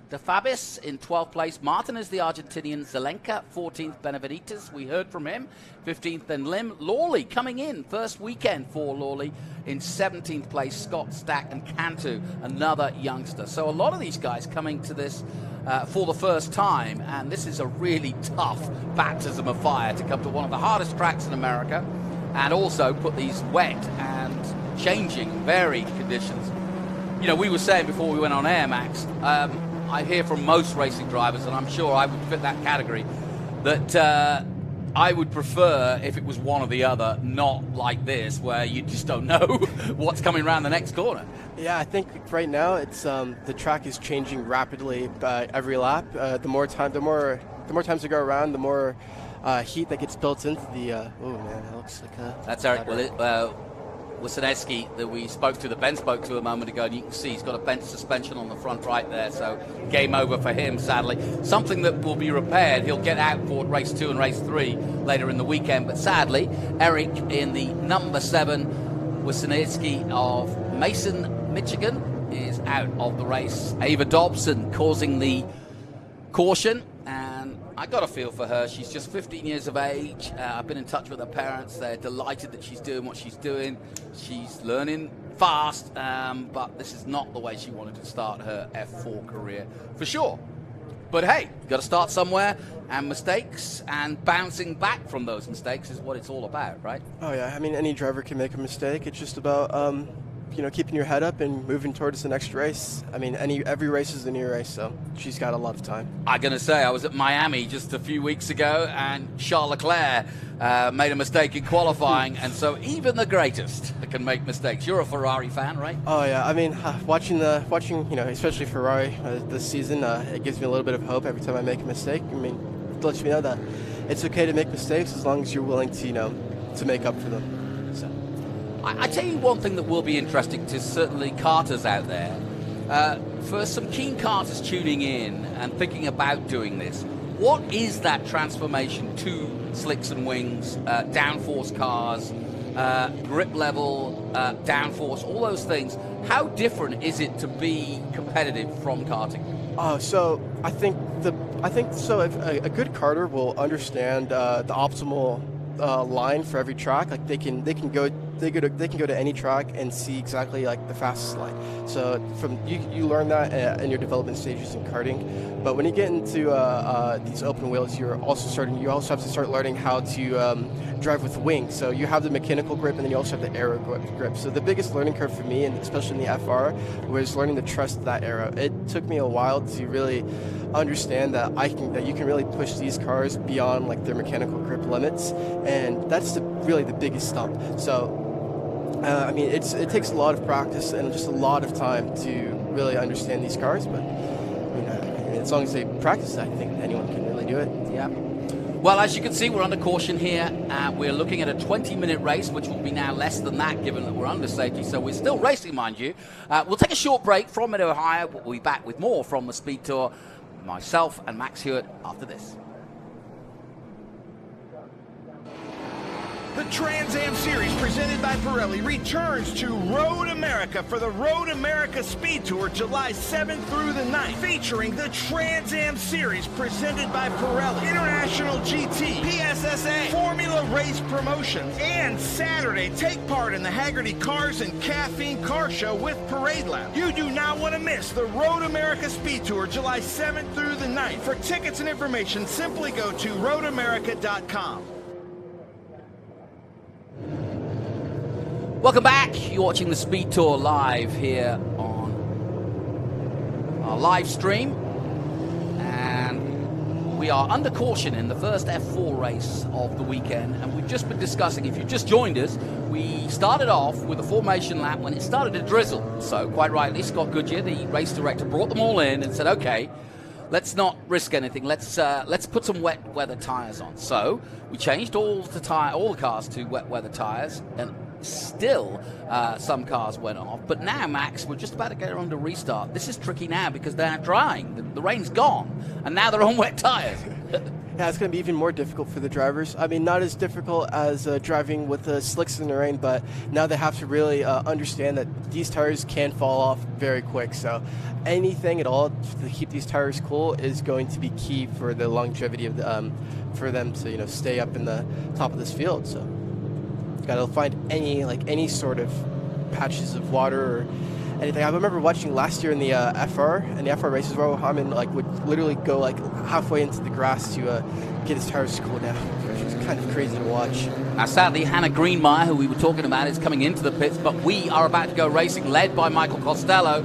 De Fabis in 12th place. Martin is the Argentinian. Zelenka, 14th. Benavides, we heard from him. 15th. Then Lim. Lawley coming in. First weekend for Lawley in 17th place. Scott, Stack, and Cantu, another youngster. So a lot of these guys coming to this for the first time. And this is a really tough baptism of fire to come to one of the hardest tracks in America and also put these wet and changing, varied conditions. You know, we were saying before we went on air, Max, I hear from most racing drivers, and I'm sure I would fit that category, that I would prefer if it was one or the other, not like this, where you just don't know what's coming around the next corner. Yeah, I think right now it's the track is changing rapidly every lap. The more times you go around, the more heat that gets built into the. Oh man, that looks like a. That's Eric Wisniewski that we spoke to, that Ben spoke to a moment ago, and you can see he's got a bent suspension on the front right there, so game over for him, sadly. Something that will be repaired. He'll get out for race 2 and race 3 later in the weekend, but sadly, Eric in the number 7, Wisniewski of Mason, Michigan, is out of the race. Ava Dobson causing the caution, and I got a feel for her. She's just 15 years of age. I've been in touch with her parents. They're delighted that she's doing what she's doing. She's learning fast, but this is not the way she wanted to start her F4 career, for sure. But hey, you've got to start somewhere, and mistakes and bouncing back from those mistakes is what it's all about, right? Oh yeah, I mean, any driver can make a mistake. It's just about keeping your head up and moving towards the next race. I mean, every race is a new race, so she's got a lot of time. I'm going to say, I was at Miami just a few weeks ago, and Charles Leclerc made a mistake in qualifying, and so even the greatest can make mistakes. You're a Ferrari fan, right? Oh yeah, I mean, watching especially Ferrari this season, it gives me a little bit of hope every time I make a mistake. I mean, it lets me know that it's okay to make mistakes as long as you're willing to, to make up for them. So I tell you one thing that will be interesting to certainly karters out there. For some keen karters tuning in and thinking about doing this, what is that transformation to slicks and wings, downforce cars, grip level, downforce, all those things? How different is it to be competitive from karting? So I think so. If a good karter will understand the optimal line for every track. Like they can go to any track and see exactly like the fastest line. So from you learn that in your development stages in karting. But when you get into these open wheels, you also have to start learning how to drive with wings. So you have the mechanical grip, and then you also have the aero grip. So the biggest learning curve for me, and especially in the FR, was learning to trust that aero. It took me a while to really understand that you can really push these cars beyond like their mechanical grip limits, and that's really the biggest stump. So I mean, it takes a lot of practice and just a lot of time to really understand these cars, but I mean, as long as they practice, I think anyone can really do it. Yeah. Well, as you can see, we're under caution here. We're looking at a 20-minute race, which will be now less than that, given that we're under safety. So we're still racing, mind you. We'll take a short break from Mid-Ohio. We'll be back with more from the Speed Tour. Myself and Max Hewitt after this. The Trans Am Series presented by Pirelli returns to Road America for the Road America Speed Tour July 7th through the 9th, featuring the Trans Am Series presented by Pirelli, International GT, PSSA, Formula Race Promotions, and Saturday, take part in the Haggerty Cars and Caffeine Car Show with Parade Lab. You do not want to miss the Road America Speed Tour July 7th through the 9th. For tickets and information, simply go to roadamerica.com. Welcome back. You're watching the Speed Tour live here on our live stream. And we are under caution in the first F4 race of the weekend. And we've just been discussing, if you just joined us, we started off with a formation lap when it started to drizzle. So quite rightly, Scott Goodyear, the race director, brought them all in and said, okay, let's not risk anything. Let's put some wet weather tires on. So we changed all the cars to wet weather tires, and still some cars went off. But now, Max, we're just about to get on to restart. This is tricky now because they're drying. The rain's gone, and now they're on wet tires. Yeah, it's going to be even more difficult for the drivers. I mean, not as difficult as driving with the slicks in the rain, but now they have to really understand that these tires can fall off very quick. So anything at all to keep these tires cool is going to be key for the longevity of for them to stay up in the top of this field. So you've got to find any sort of patches of water or anything. I remember watching last year in the FR races where Hammond would literally go halfway into the grass to get his tires to cool down, which was kind of crazy to watch. Now, sadly, Hannah Greenmeyer, who we were talking about, is coming into the pits, but we are about to go racing, led by Michael Costello.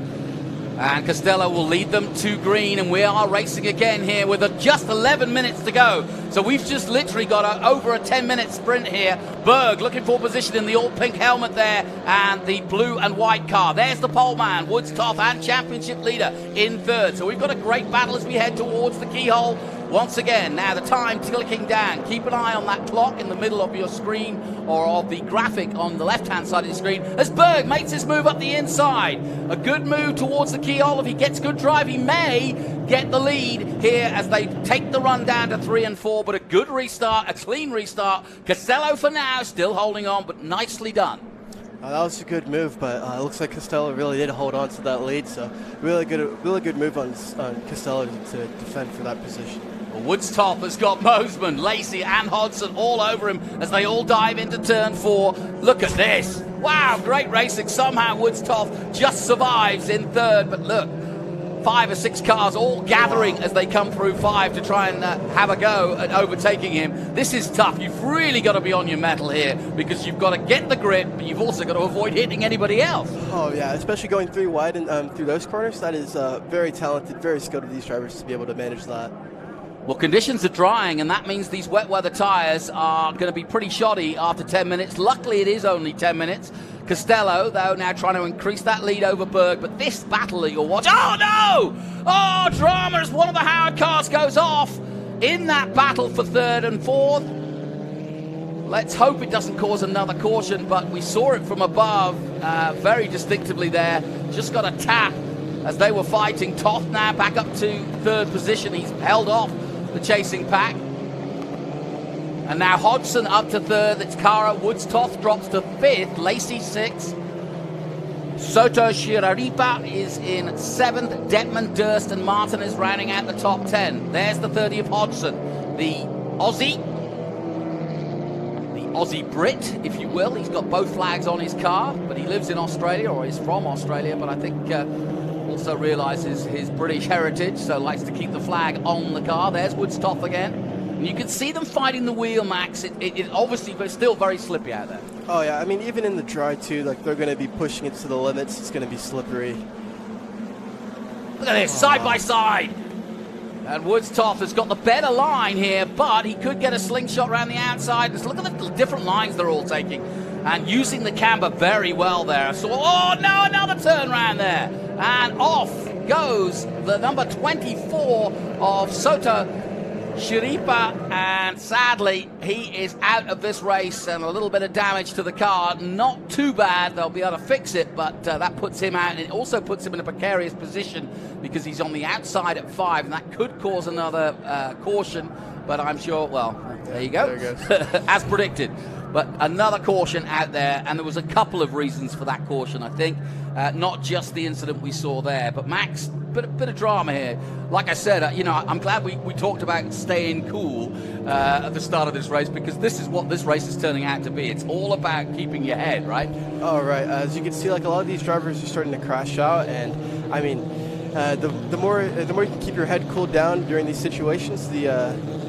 And Costello will lead them to green, and we are racing again here with just 11 minutes to go. So we've just literally got over a 10-minute sprint here. Berg looking for position in the all-pink helmet there, and the blue and white car. There's the pole man, Woods Toff, and championship leader in third. So we've got a great battle as we head towards the keyhole. Once again, now the time clicking down. Keep an eye on that clock in the middle of your screen, or of the graphic on the left-hand side of the screen, as Berg makes his move up the inside. A good move towards the keyhole. If he gets good drive, he may get the lead here as they take the run down to 3 and 4, but a good restart, a clean restart. Costello for now, still holding on, but nicely done. That was a good move, but it looks like Costello really did hold on to that lead, so really good move on Costello to defend for that position. Woods Top has got Mosman, Lacey, and Hodson all over him as they all dive into turn 4. Look at this. Wow, great racing. Somehow Woods Top just survives in third, but look, 5 or 6 cars all gathering as they come through 5 to try and have a go at overtaking him. This is tough. You've really got to be on your mettle here because you've got to get the grip, but you've also got to avoid hitting anybody else. Oh, yeah, especially going 3 wide and through those corners. That is very talented, very skilled of these drivers to be able to manage that. Well, conditions are drying, and that means these wet weather tires are going to be pretty shoddy after 10 minutes. Luckily, it is only 10 minutes. Costello, though, now trying to increase that lead over Berg, but this battle that you'll watch... Oh, no! Oh, drama as one of the Howard cars goes off in that battle for 3rd and 4th. Let's hope it doesn't cause another caution, but we saw it from above very distinctly there. Just got a tap as they were fighting. Toth now back up to third position. He's held off the chasing pack. And now Hodgson up to third. It's Kara. Woods Toth drops to fifth. Lacey sixth. Soto Shiraripa is in seventh. Detman, Durst, and Martin is rounding out the top 10. There's the 30 of Hodgson. The Aussie Brit, if you will. He's got both flags on his car, but he lives in Australia, or is from Australia, but I think also realizes his British heritage, so likes to keep the flag on the car. There's Woods Toth again. And you can see them fighting the wheel, Max. It obviously, but still very slippy out there. Oh, yeah. I mean, even in the dry, too, like, they're going to be pushing it to the limits. It's going to be slippery. Look at this, side by side. And Woods Toth has got the better line here, but he could get a slingshot around the outside. Just look at the different lines they're all taking. And using the camber very well there. So, oh, no, another turn round there. And off goes the number 24 of Soto Shiripa, and sadly he is out of this race, and a little bit of damage to the car. Not too bad, they'll be able to fix it, but that puts him out, and it also puts him in a precarious position because he's on the outside at 5, and that could cause another caution, but I'm sure, well, there you go, as predicted. But another caution out there, and there was a couple of reasons for that caution, I think. Not just the incident we saw there, but Max, bit of drama here. Like I said, I'm glad we talked about staying cool at the start of this race, because this is what this race is turning out to be. It's all about keeping your head, right? Oh, right. As you can see, like, a lot of these drivers are starting to crash out, and I mean, the more you can keep your head cooled down during these situations, the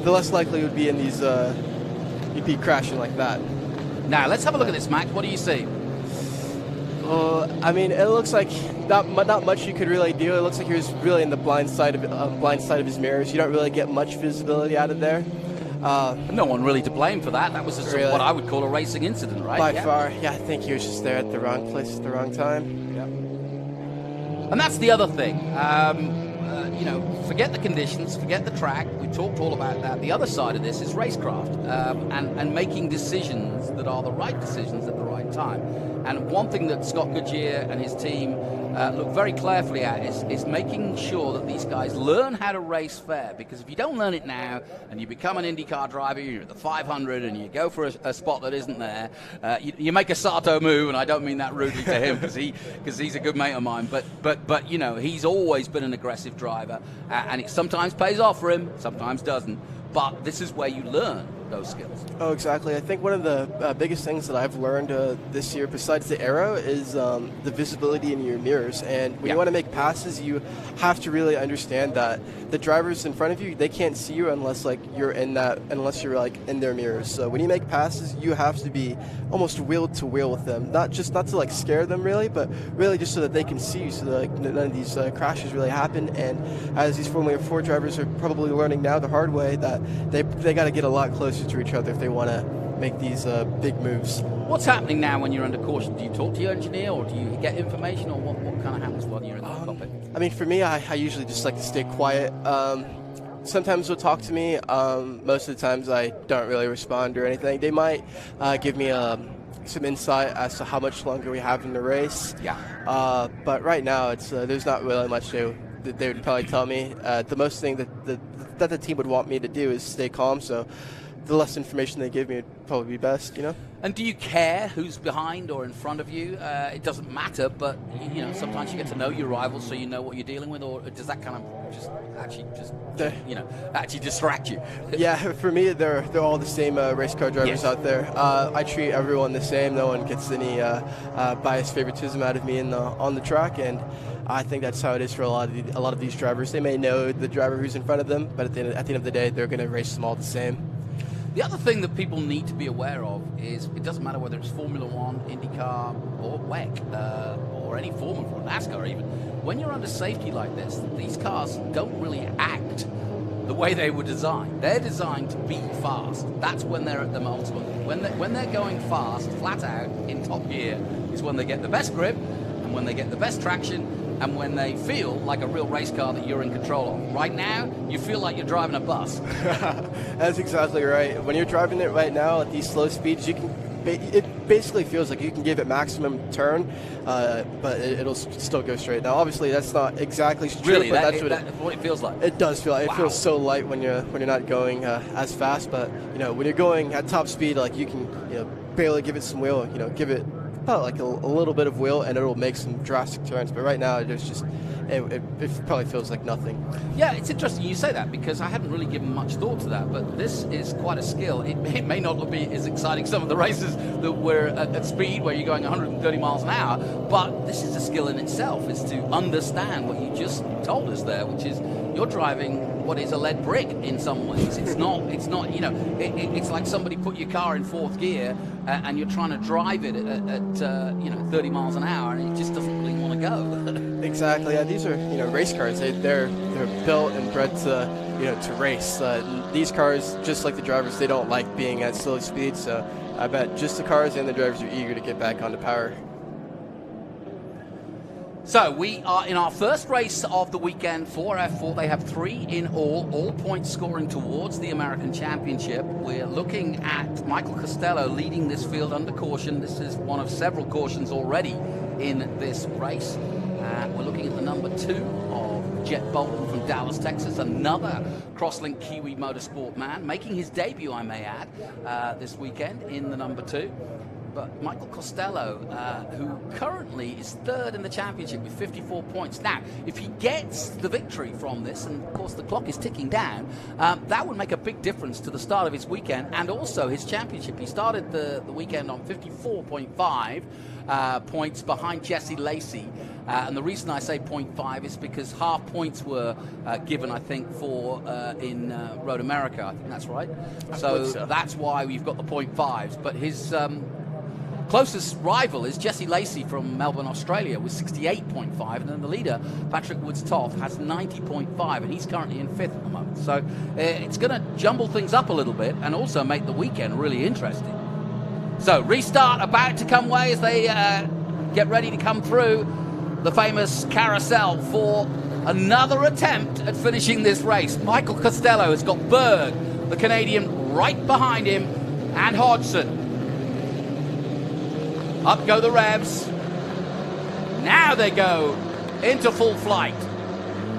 less likely it would be in these you'd be crashing like that. Now let's have a look at this, Max. What do you see? I mean, it looks like not much you could really do. It looks like he was really in the blind side of his mirrors. You don't really get much visibility out of there. No one really to blame for that. That was really what I would call a racing incident, right? By far, yeah. I think he was just there at the wrong place at the wrong time. Yeah. And that's the other thing. Forget the conditions, forget the track. We talked all about that. The other side of this is racecraft, and making decisions that are the right decisions at the right time. And one thing that Scott Goodyear and his team look very carefully at is making sure that these guys learn how to race fair. Because if you don't learn it now and you become an IndyCar driver, you're at the 500 and you go for a spot that isn't there, you make a Sato move, and I don't mean that rudely to him because he's a good mate of mine. But he's always been an aggressive driver, and it sometimes pays off for him, sometimes doesn't. But this is where you learn those skills. Oh, exactly. I think one of the biggest things that I've learned this year, besides the aero, is the visibility in your mirrors. And when you want to make passes, you have to really understand that the drivers in front of you, they can't see you unless you're in their mirrors. So when you make passes, you have to be almost wheel to wheel with them, not to scare them really, but really just so that they can see you, so that none of these crashes really happen. And as these Formula 4 drivers are probably learning now the hard way, that they got to get a lot closer to each other if they want to make these big moves. What's happening now when you're under caution? Do you talk to your engineer, or do you get information, or what kind of happens while you're in the cockpit? I mean, for me, I usually just like to stay quiet. Sometimes they'll talk to me. Most of the times I don't really respond or anything. They might give me some insight as to how much longer we have in the race. Yeah. But right now, it's there's not really much they would probably tell me. The most thing that the team would want me to do is stay calm, so the less information they give me would probably be best, And do you care who's behind or in front of you? It doesn't matter, but sometimes you get to know your rivals, so you know what you're dealing with, or does that kind of just actually distract you? Yeah, for me, they're all the same race car drivers out there. I treat everyone the same. No one gets any biased favoritism out of me on the track, and I think that's how it is for a lot of these drivers. They may know the driver who's in front of them, but at the end of the day, they're going to race them all the same. The other thing that people need to be aware of is it doesn't matter whether it's Formula 1, IndyCar, or WEC, or any Formula 4, NASCAR even. When you're under safety like this, these cars don't really act the way they were designed. They're designed to be fast. That's when they're at the ultimate. When they're going fast, flat out, in top gear, is when they get the best grip, and when they get the best traction, and when they feel like a real race car that you're in control of. Right now, you feel like you're driving a bus. That's exactly right. When you're driving it right now at these slow speeds, it basically feels like you can give it maximum turn, but it'll still go straight. Now, obviously, that's not exactly true, Really, but that's what it feels like. It does feel like. Wow. It feels so light when you're not going as fast. But when you're going at top speed, like you can barely give it some wheel. Give it about like a little bit of wheel, and it'll make some drastic turns. But right now, there's just it probably feels like nothing. Yeah, it's interesting you say that, because I hadn't really given much thought to that, but this is quite a skill. It may not be as exciting some of the races that were at speed where you're going 130 miles an hour, but this is a skill in itself, is to understand what you just told us there, which is you're driving what is a lead brick in some ways. It's not it's like somebody put your car in fourth gear and you're trying to drive it at 30 miles an hour, and it just doesn't really want to go. Exactly. Yeah, these are race cars. They're built and bred to race. These cars, just like the drivers, they don't like being at slow speed. So I bet just the cars and the drivers are eager to get back onto power. So we are in our first race of the weekend for F4. They have 3 in all points scoring towards the American Championship. We're looking at Michael Costello leading this field under caution. This is one of several cautions already in this race. We're looking at the number 2 of Jet Bolton from Dallas, Texas, another Crosslink Kiwi Motorsport man, making his debut, I may add, this weekend in the number 2. But Michael Costello, who currently is 3rd in the championship with 54 points. Now, if he gets the victory from this, and of course the clock is ticking down, that would make a big difference to the start of his weekend and also his championship. He started the weekend on 54.5 points behind Jesse Lacey. And the reason I say 0.5 is because half points were given, I think, for in Road America. I think that's right. So that's why we've got the 0.5s. But his closest rival is Jesse Lacey from Melbourne, Australia, with 68.5, and then the leader, Patrick Woods-Toth, has 90.5, and he's currently in 5th at the moment. So it's going to jumble things up a little bit and also make the weekend really interesting. So restart about to come away as they get ready to come through the famous carousel for another attempt at finishing this race. Michael Costello has got Berg, the Canadian, right behind him, and Hodgson. Up go the revs. Now they go into full flight.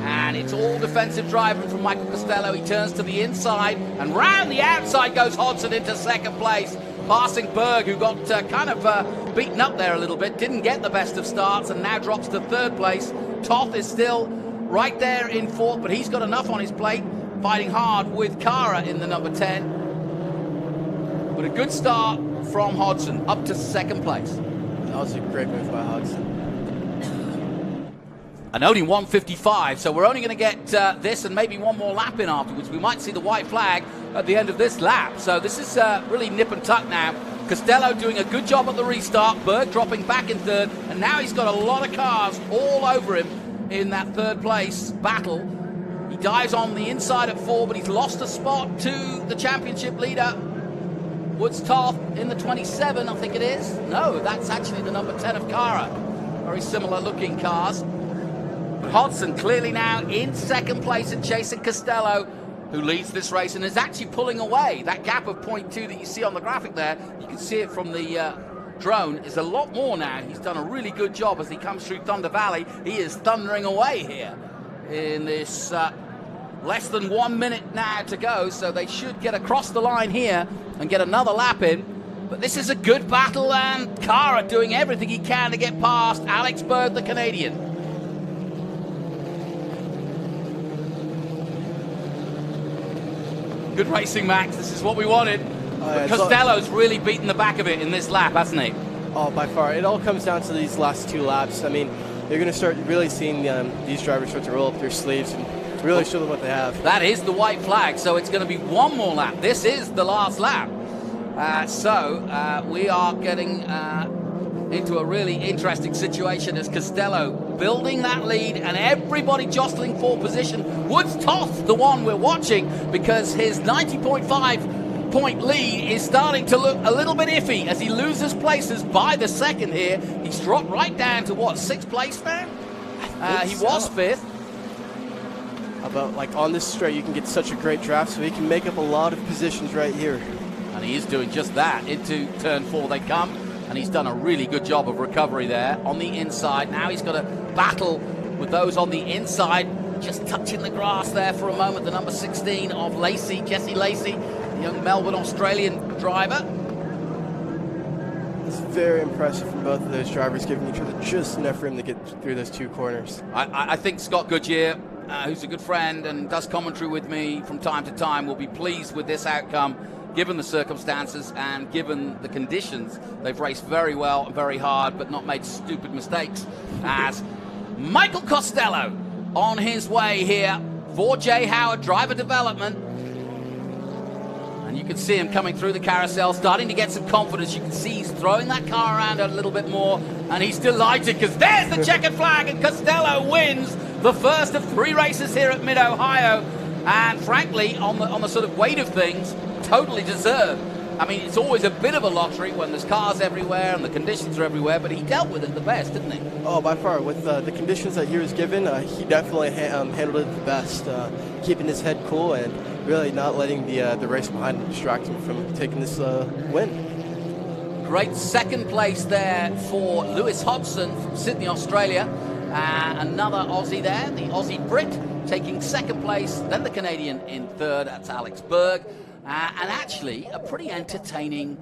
And it's all defensive driving from Michael Costello. He turns to the inside, and round the outside goes Hodgson into 2nd place, passing Berg, who got kind of beaten up there a little bit, didn't get the best of starts, and now drops to 3rd place. Toth is still right there in 4th, but he's got enough on his plate, fighting hard with Kara in the number 10. But a good start from Hodgson, up to 2nd place. That was a great move by Hodgson. And only 1:55, so we're only going to get this and maybe one more lap in afterwards. We might see the white flag at the end of this lap. So this is really nip and tuck now. Costello doing a good job at the restart. Berg dropping back in 3rd, and now he's got a lot of cars all over him in that 3rd place battle. He dives on the inside at 4, but he's lost a spot to the championship leader, Woods-Toth, in the 27, I think it is. No, that's actually the number 10 of Kara. Very similar looking cars. But Hodgson clearly now in 2nd place and chasing Costello, who leads this race and is actually pulling away. That gap of 0.2 that you see on the graphic there, you can see it from the drone, is a lot more now. He's done a really good job as he comes through Thunder Valley. He is thundering away here in this less than 1 minute now to go, so they should get across the line here and get another lap in. But this is a good battle, and Kara doing everything he can to get past Alex Berg, the Canadian. Good racing, Max. This is what we wanted. But Costello's really beaten the back of it in this lap, hasn't he? Oh, by far. It all comes down to these last 2 laps. I mean, you're going to start really seeing these drivers start to roll up their sleeves and really show them what they have. That is the white flag, so it's going to be one more lap. This is the last lap. So we are getting into a really interesting situation as Costello building that lead and everybody jostling for position. Woods-Toth, the one we're watching, because his 90.5 point lead is starting to look a little bit iffy as he loses places by the 2nd here. He's dropped right down to, what, 6th place now? He was 5th. But like on this straight, you can get such a great draft, so he can make up a lot of positions right here. And he is doing just that. Into turn 4 they come, and he's done a really good job of recovery there on the inside. Now he's got to battle with those on the inside, just touching the grass there for a moment. The number 16 of Lacey, Jesse Lacey, the young Melbourne Australian driver. It's very impressive from both of those drivers, giving each other just enough room to get through those 2 corners. I think Scott Goodyear, who's a good friend and does commentary with me from time to time, will be pleased with this outcome, given the circumstances and given the conditions. They've raced very well and very hard, but not made stupid mistakes. As Michael Costello on his way here for Jay Howard Driver Development. And you can see him coming through the carousel, starting to get some confidence. You can see he's throwing that car around a little bit more, and he's delighted because there's the checkered flag, and Costello wins the first of 3 races here at Mid-Ohio. And frankly, on the sort of weight of things, totally deserved. I mean, it's always a bit of a lottery when there's cars everywhere and the conditions are everywhere, but he dealt with it the best, didn't he? Oh, by far. With the conditions that he was given, he definitely handled it the best, keeping his head cool and really not letting the race behind him distract him from taking this win. Great second place there for Lewis Hodgson from Sydney, Australia. Another Aussie there, the Aussie Brit, taking second place, then the Canadian in third, that's Alex Berg. And actually, a pretty entertaining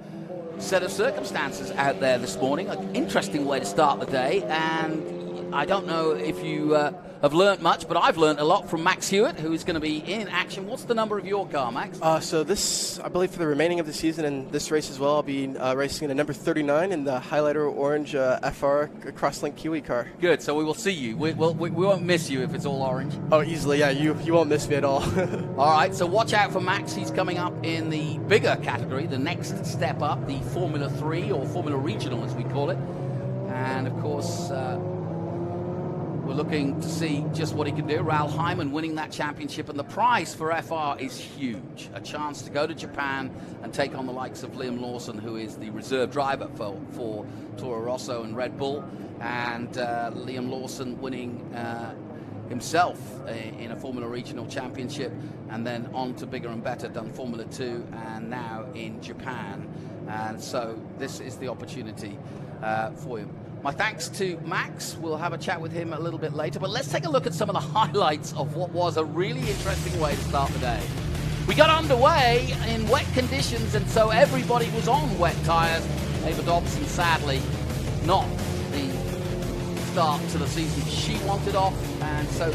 set of circumstances out there this morning. An interesting way to start the day. And I don't know if you have learnt much, but I've learnt a lot from Max Hewitt, who is going to be in action. What's the number of your car, Max? So this, I believe for the remaining of the season and this race as well, I'll be racing in a number 39 in the highlighter orange FR Crosslink Kiwi car. Good, so we will see you. We won't miss you if it's all orange. Oh, easily, yeah. You won't miss me at all. All right, so watch out for Max. He's coming up in the bigger category, the next step up, the Formula 3 or Formula Regional as we call it. And of course, we're looking to see just what he can do. Raoul Hyman winning that championship, and the prize for FR is huge. A chance to go to Japan and take on the likes of Liam Lawson, who is the reserve driver for Toro Rosso and Red Bull, and Liam Lawson winning himself in a Formula Regional Championship, and then on to bigger and better, done Formula 2, and now in Japan. And so this is the opportunity for him. My thanks to Max. We'll have a chat with him a little bit later, but let's take a look at some of the highlights of what was a really interesting way to start the day. We got underway in wet conditions, and so everybody was on wet tyres. Ava Dobson, sadly, not the start to the season she wanted off, and so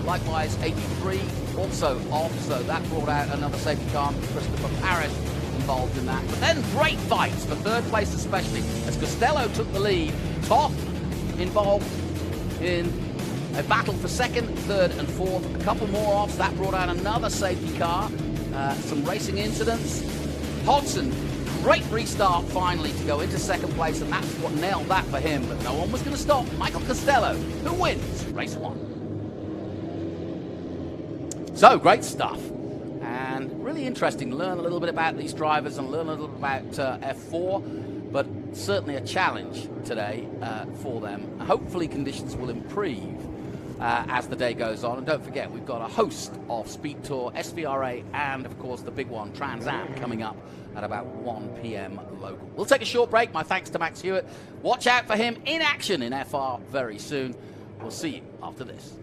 likewise 83 also off, so that brought out another safety car, Christopher Parrish involved in that. But then great fights for third place especially, as Costello took the lead. Toth involved in a battle for second, third and fourth. A couple more offs, that brought out another safety car. Some racing incidents. Hodgson, great restart finally to go into second place, and that's what nailed that for him, but no one was going to stop Michael Costello, who wins race 1. So great stuff, and really interesting. Learn a little bit about these drivers and learn a little about F4, but certainly a challenge today for them. Hopefully conditions will improve as the day goes on. And don't forget, we've got a host of Speed Tour, SVRA, and of course the big one, Trans Am, coming up at about 1 p.m. local. We'll take a short break. My thanks to Max Hewitt. Watch out for him in action in FR very soon. We'll see you after this.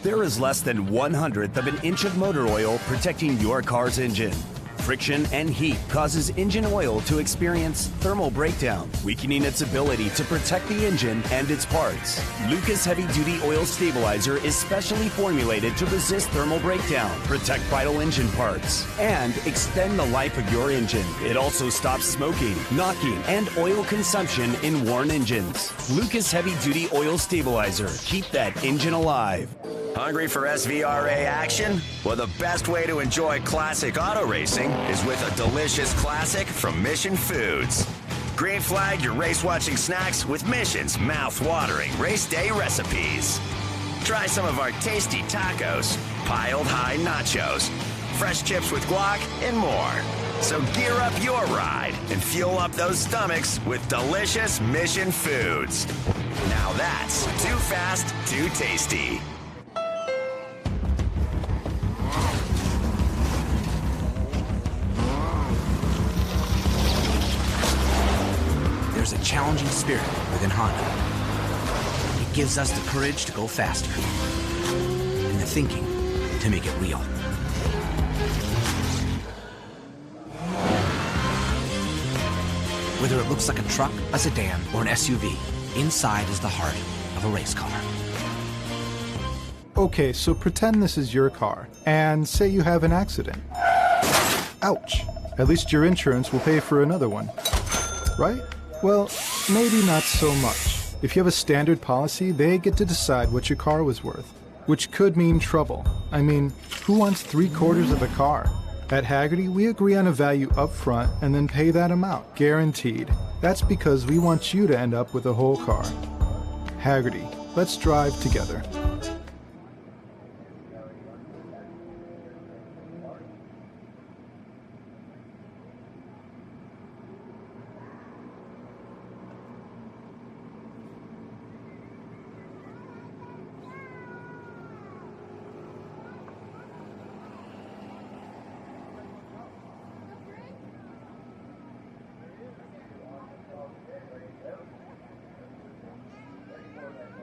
There is less than 1/100th of an inch of motor oil protecting your car's engine. Friction and heat causes engine oil to experience thermal breakdown, weakening its ability to protect the engine and its parts. Lucas Heavy Duty Oil Stabilizer is specially formulated to resist thermal breakdown, protect vital engine parts, and extend the life of your engine. It also stops smoking, knocking, and oil consumption in worn engines. Lucas Heavy Duty Oil Stabilizer. Keep that engine alive. Hungry for SVRA action? Well, the best way to enjoy classic auto racing is with a delicious classic from Mission Foods. Green flag your race-watching snacks with Mission's mouth-watering race day recipes. Try some of our tasty tacos, piled high nachos, fresh chips with guac, and more. So gear up your ride and fuel up those stomachs with delicious Mission Foods. Now that's too fast, too tasty. There's a challenging spirit within Honda. It gives us the courage to go faster and the thinking to make it real. Whether it looks like a truck, a sedan, or an SUV, inside is the heart of a race car. Okay, so pretend this is your car, and say you have an accident. Ouch! At least your insurance will pay for another one. Right? Well, maybe not so much. If you have a standard policy, they get to decide what your car was worth, which could mean trouble. I mean, who wants 3/4 of a car? At Hagerty, we agree on a value up front and then pay that amount, guaranteed. That's because we want you to end up with a whole car. Hagerty, let's drive together.